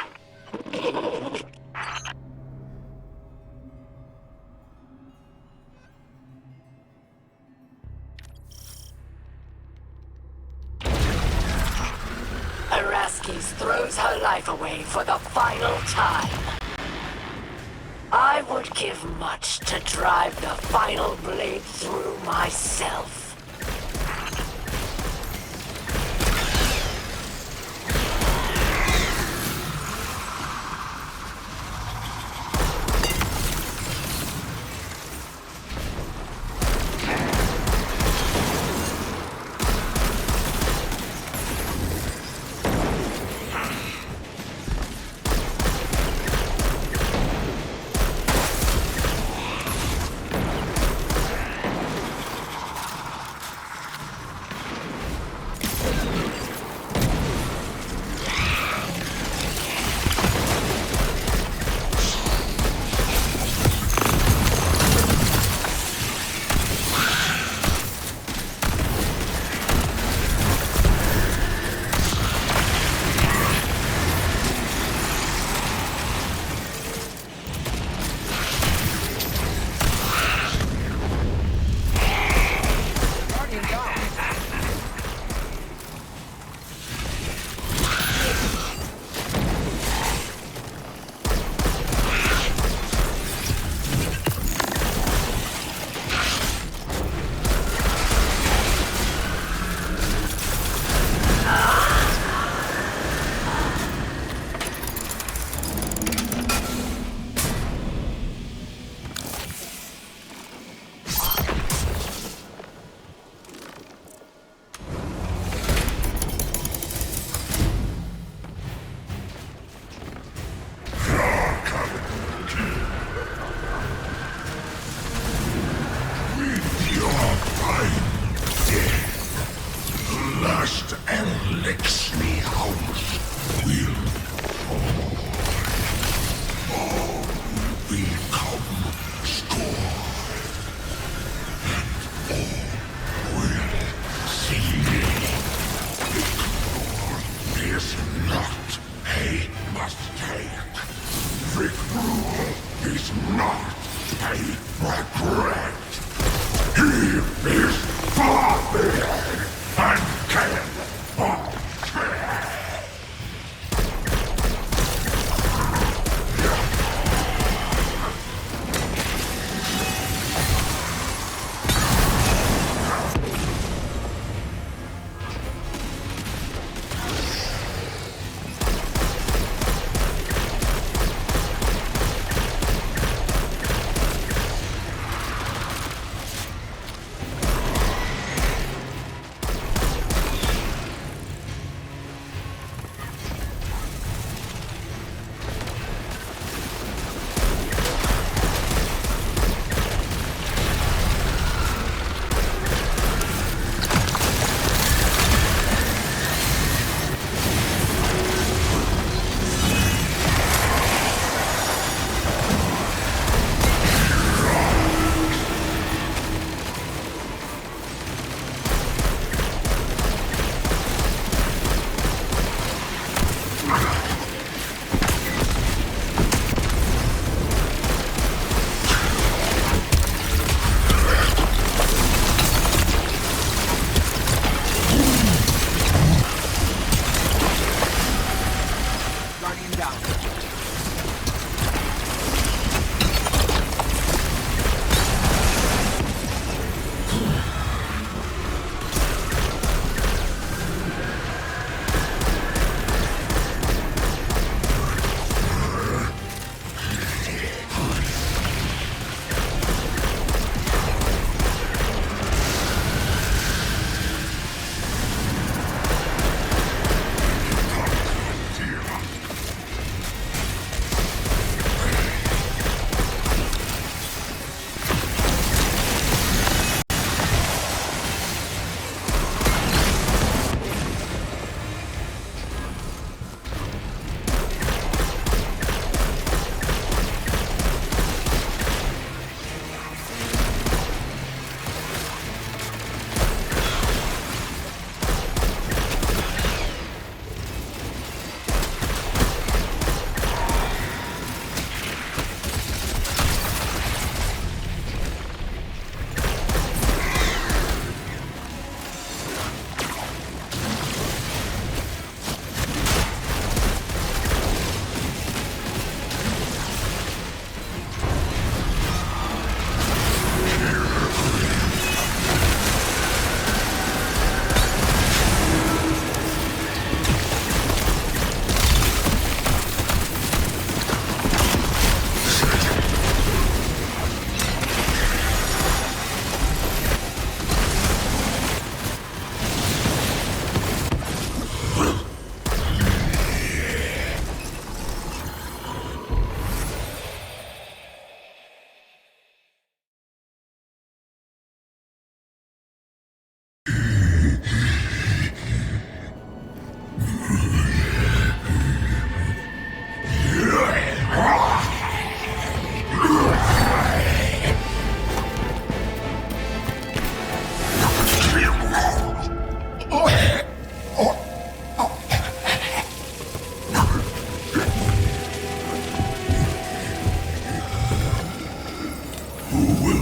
Araskis throws her life away for the final time. I would give much to drive the final blade through myself.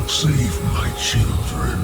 save my children.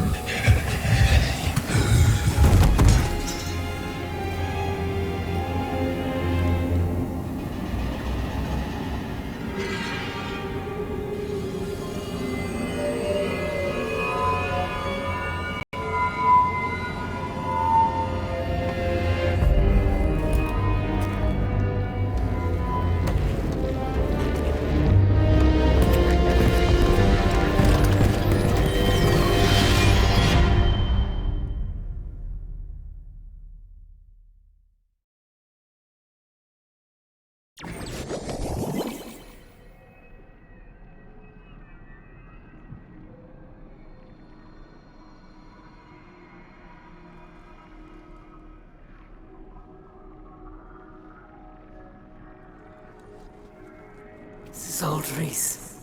This is old Reese.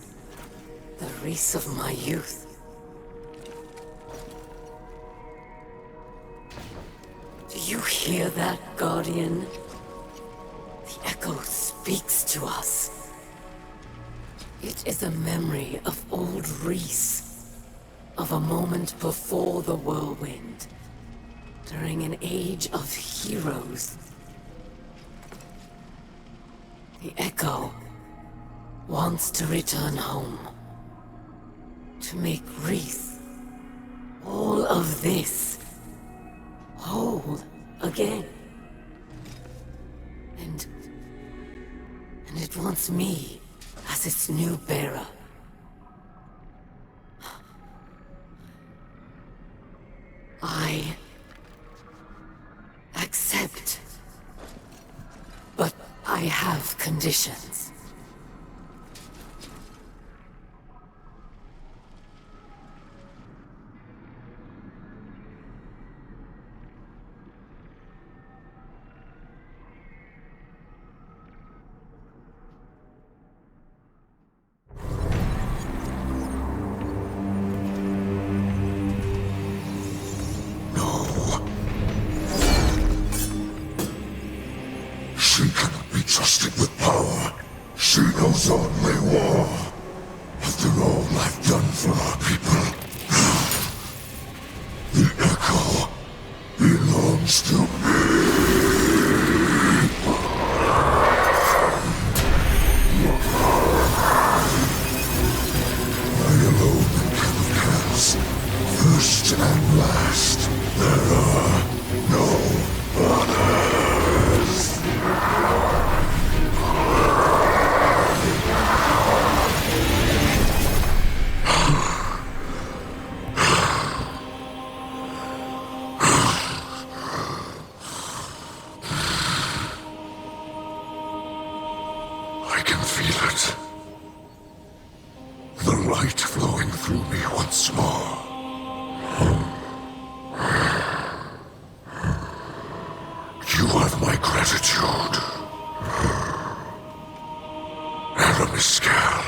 The Reese of my youth. Do you hear that, Guardian? The echo speaks to us. It is a memory of old Reese. Of a moment before the whirlwind. During an age of heroes. The echo wants to return home. To make Reese all of this whole again. And it wants me as its new bearer. I accept. But I have conditions. She cannot be trusted with power. She knows only war. After all I've done for our people, the echo belongs to me. I alone am Kell of Kells. First and last, there are no others. I can feel it. The light flowing through me once more. You have my gratitude. Kell.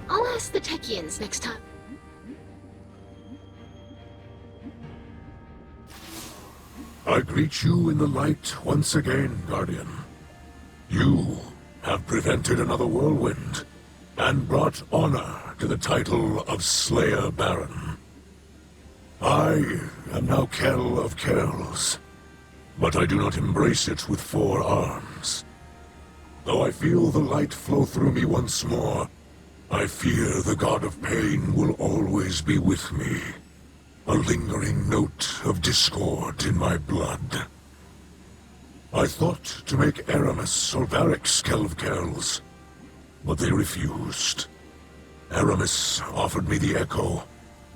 I'll ask the Techians next time. I greet you in the light once again, Guardian. You have prevented another whirlwind, and brought honor to the title of Slayer Baron. I am now Kell of Kells, but I do not embrace it with 4 arms. Though I feel the light flow through me once more, I fear the god of pain will always be with me, a lingering note of discord in my blood. I thought to make Aramis or Varric's Kell of Kells, but they refused. Aramis offered me the Echo,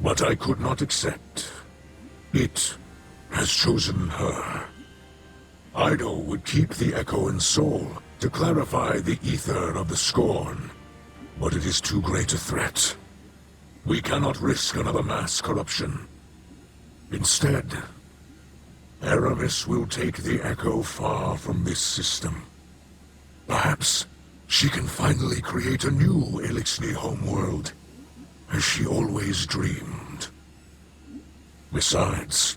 but I could not accept. It has chosen her. Ido would keep the Echo in Soul to clarify the ether of the Scorn, but it is too great a threat. We cannot risk another mass corruption. Instead, Aramis will take the Echo far from this system. Perhaps she can finally create a new Elixni homeworld, as she always dreamed. Besides,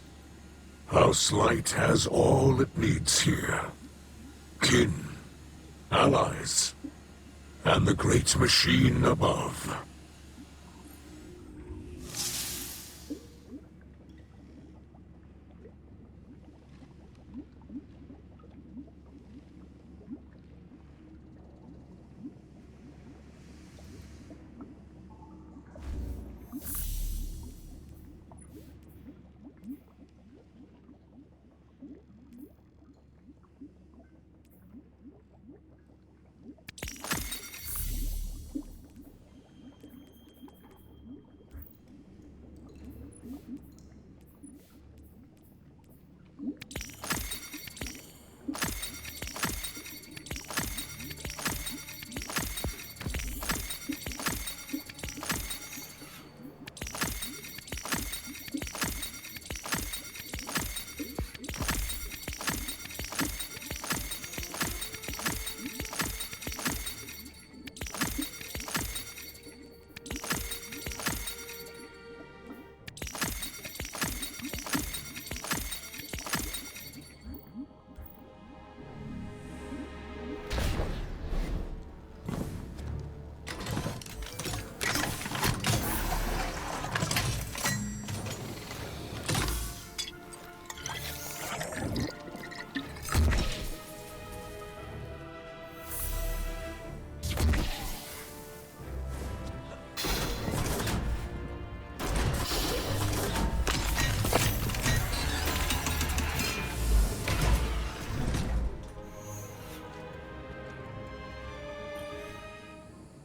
House Light has all it needs here. Kin, allies, and the great machine above.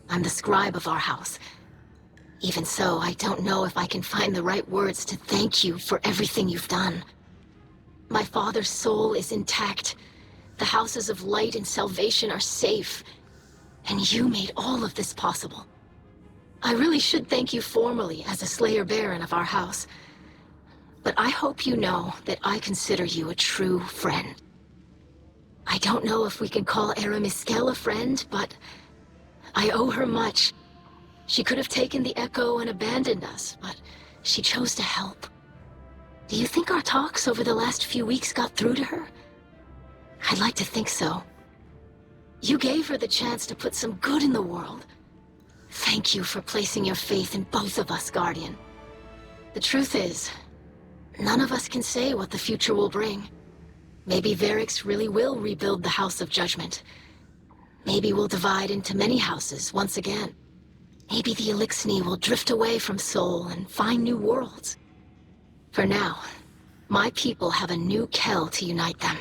I'm the scribe of our house. Even so, I don't know if I can find the right words to thank you for everything you've done. My father's soul is intact. The houses of light and salvation are safe. And you made all of this possible. I really should thank you formally as a Slayer Baron of our house. But I hope you know that I consider you a true friend. I don't know if we can call Aramis Kell a friend, but I owe her much. She could have taken the Echo and abandoned us, but she chose to help. Do you think our talks over the last few weeks got through to her? I'd like to think so. You gave her the chance to put some good in the world. Thank you for placing your faith in both of us, Guardian. The truth is, none of us can say what the future will bring. Maybe Varix really will rebuild the House of Judgment. Maybe we'll divide into many houses once again. Maybe the Elixni will drift away from Sol and find new worlds. For now, my people have a new Kell to unite them.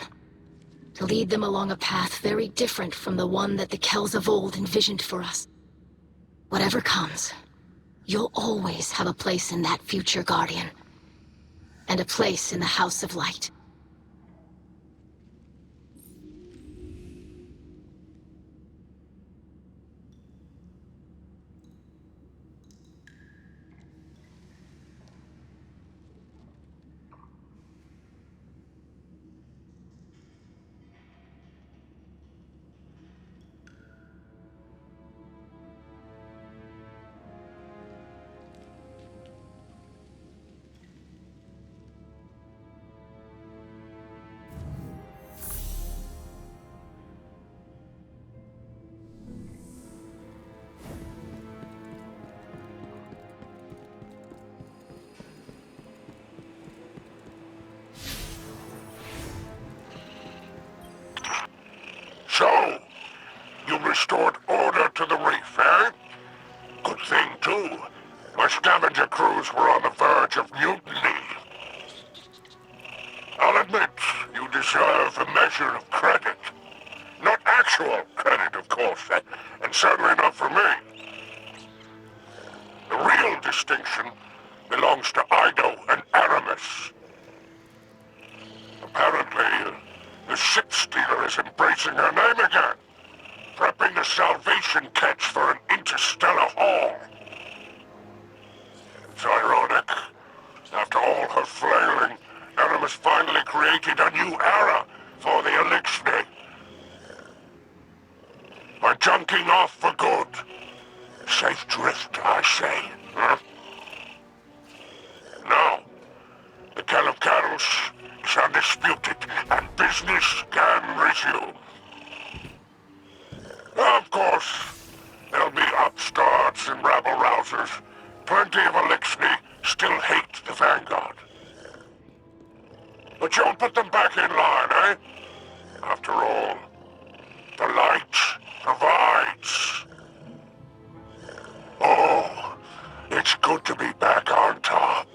To lead them along a path very different from the one that the Kells of old envisioned for us. Whatever comes, you'll always have a place in that future, Guardian. And a place in the House of Light. So, you restored order to the reef, eh? Good thing, too. My scavenger crews were on the verge of mutiny. I'll admit, you deserve a measure of credit. Not actual credit, of course, and certainly not for me. The real distinction belongs to Ido and Aramis. Apparently, the ship stealer is embracing her name again, prepping the salvation catch for an interstellar haul. It's ironic. After all her flailing, Aramis finally created a new era for the Elixni. By junking off for good. Safe drift, I say. Huh? Now, the Kell of Kells is undisputed, and business can resume. Of course, there'll be upstarts and rabble-rousers. Plenty of Elixni still hate the Vanguard. But you'll put them back in line, eh? After all, the light provides. Oh, it's good to be back on top.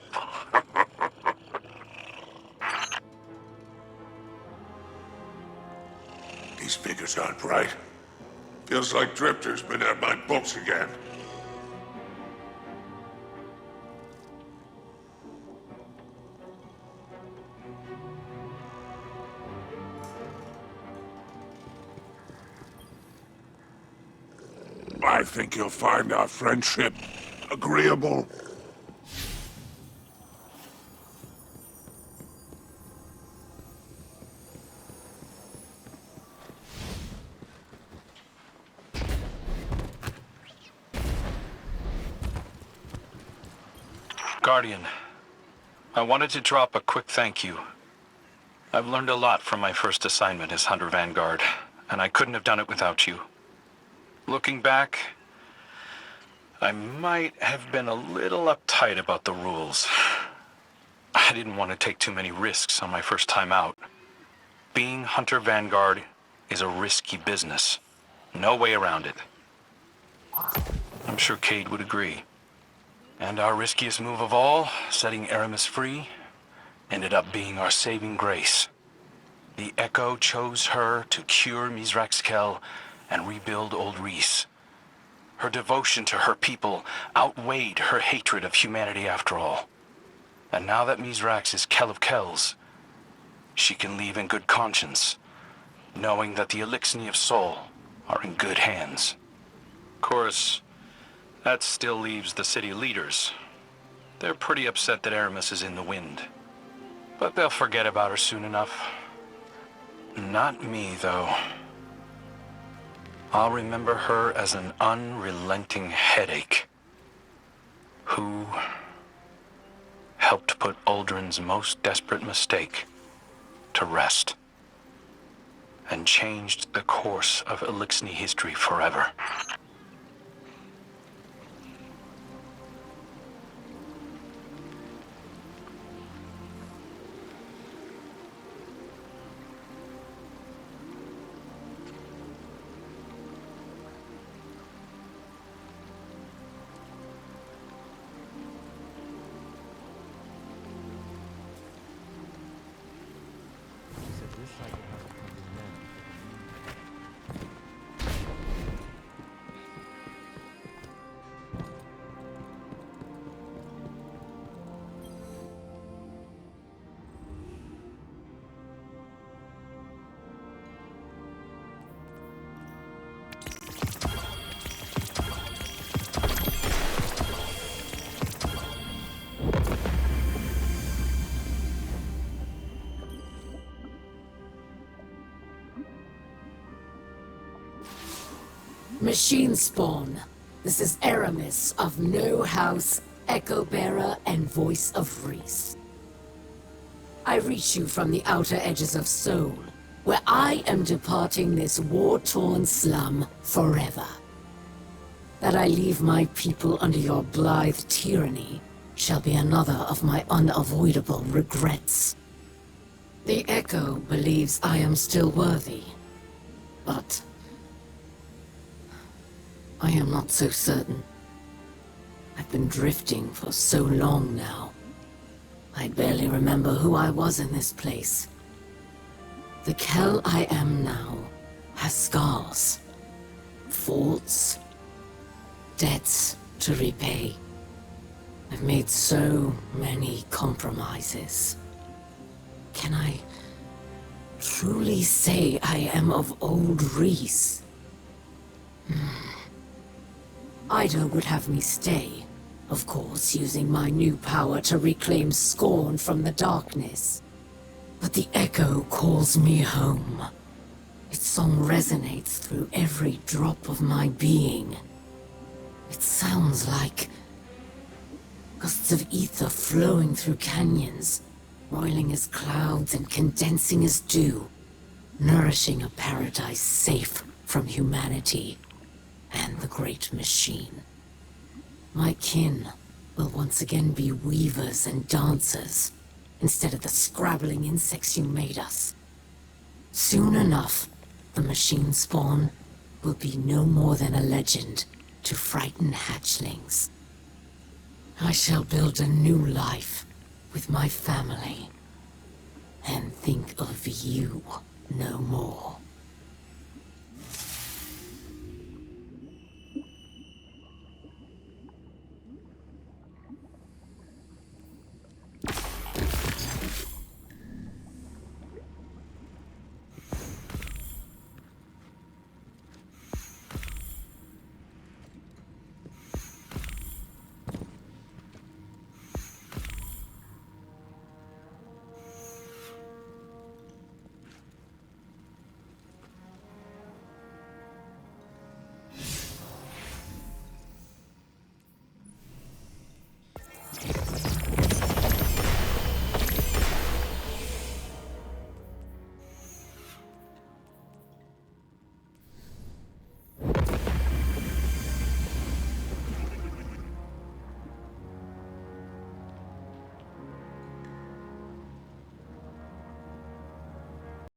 These figures aren't right. Feels like Drifter's been at my books again. I think you'll find our friendship agreeable. Guardian, I wanted to drop a quick thank you. I've learned a lot from my first assignment as Hunter Vanguard, and I couldn't have done it without you. Looking back, I might have been a little uptight about the rules. I didn't want to take too many risks on my first time out. Being Hunter Vanguard is a risky business. No way around it. I'm sure Cade would agree. And our riskiest move of all, setting Aramis free, ended up being our saving grace. The Echo chose her to cure Mizrax Kell and rebuild Old Reese. Her devotion to her people outweighed her hatred of humanity after all. And now that Mizrax is Kell of Kells, she can leave in good conscience, knowing that the Elixni of Sol are in good hands. Of course, that still leaves the city leaders. They're pretty upset that Aramis is in the wind. But they'll forget about her soon enough. Not me, though. I'll remember her as an unrelenting headache who helped put Uldren's most desperate mistake to rest and changed the course of Elixni history forever. Machine spawn. This is Aramis of No House, Echo Bearer, and Voice of Reese. I reach you from the outer edges of Seoul, where I am departing this war-torn slum forever. That I leave my people under your blithe tyranny shall be another of my unavoidable regrets. The Echo believes I am still worthy, but I am not so certain. I've been drifting for so long now. I barely remember who I was in this place. The Kell I am now has scars, faults, debts to repay. I've made so many compromises. Can I truly say I am of old Reese? Ida would have me stay, of course, using my new power to reclaim Scorn from the darkness. But the Echo calls me home. Its song resonates through every drop of my being. It sounds like gusts of ether flowing through canyons, roiling as clouds and condensing as dew, nourishing a paradise safe from humanity and the great machine. My kin will once again be weavers and dancers, instead of the scrabbling insects you made us. Soon enough, the machine spawn will be no more than a legend to frighten hatchlings. I shall build a new life with my family, and think of you no more.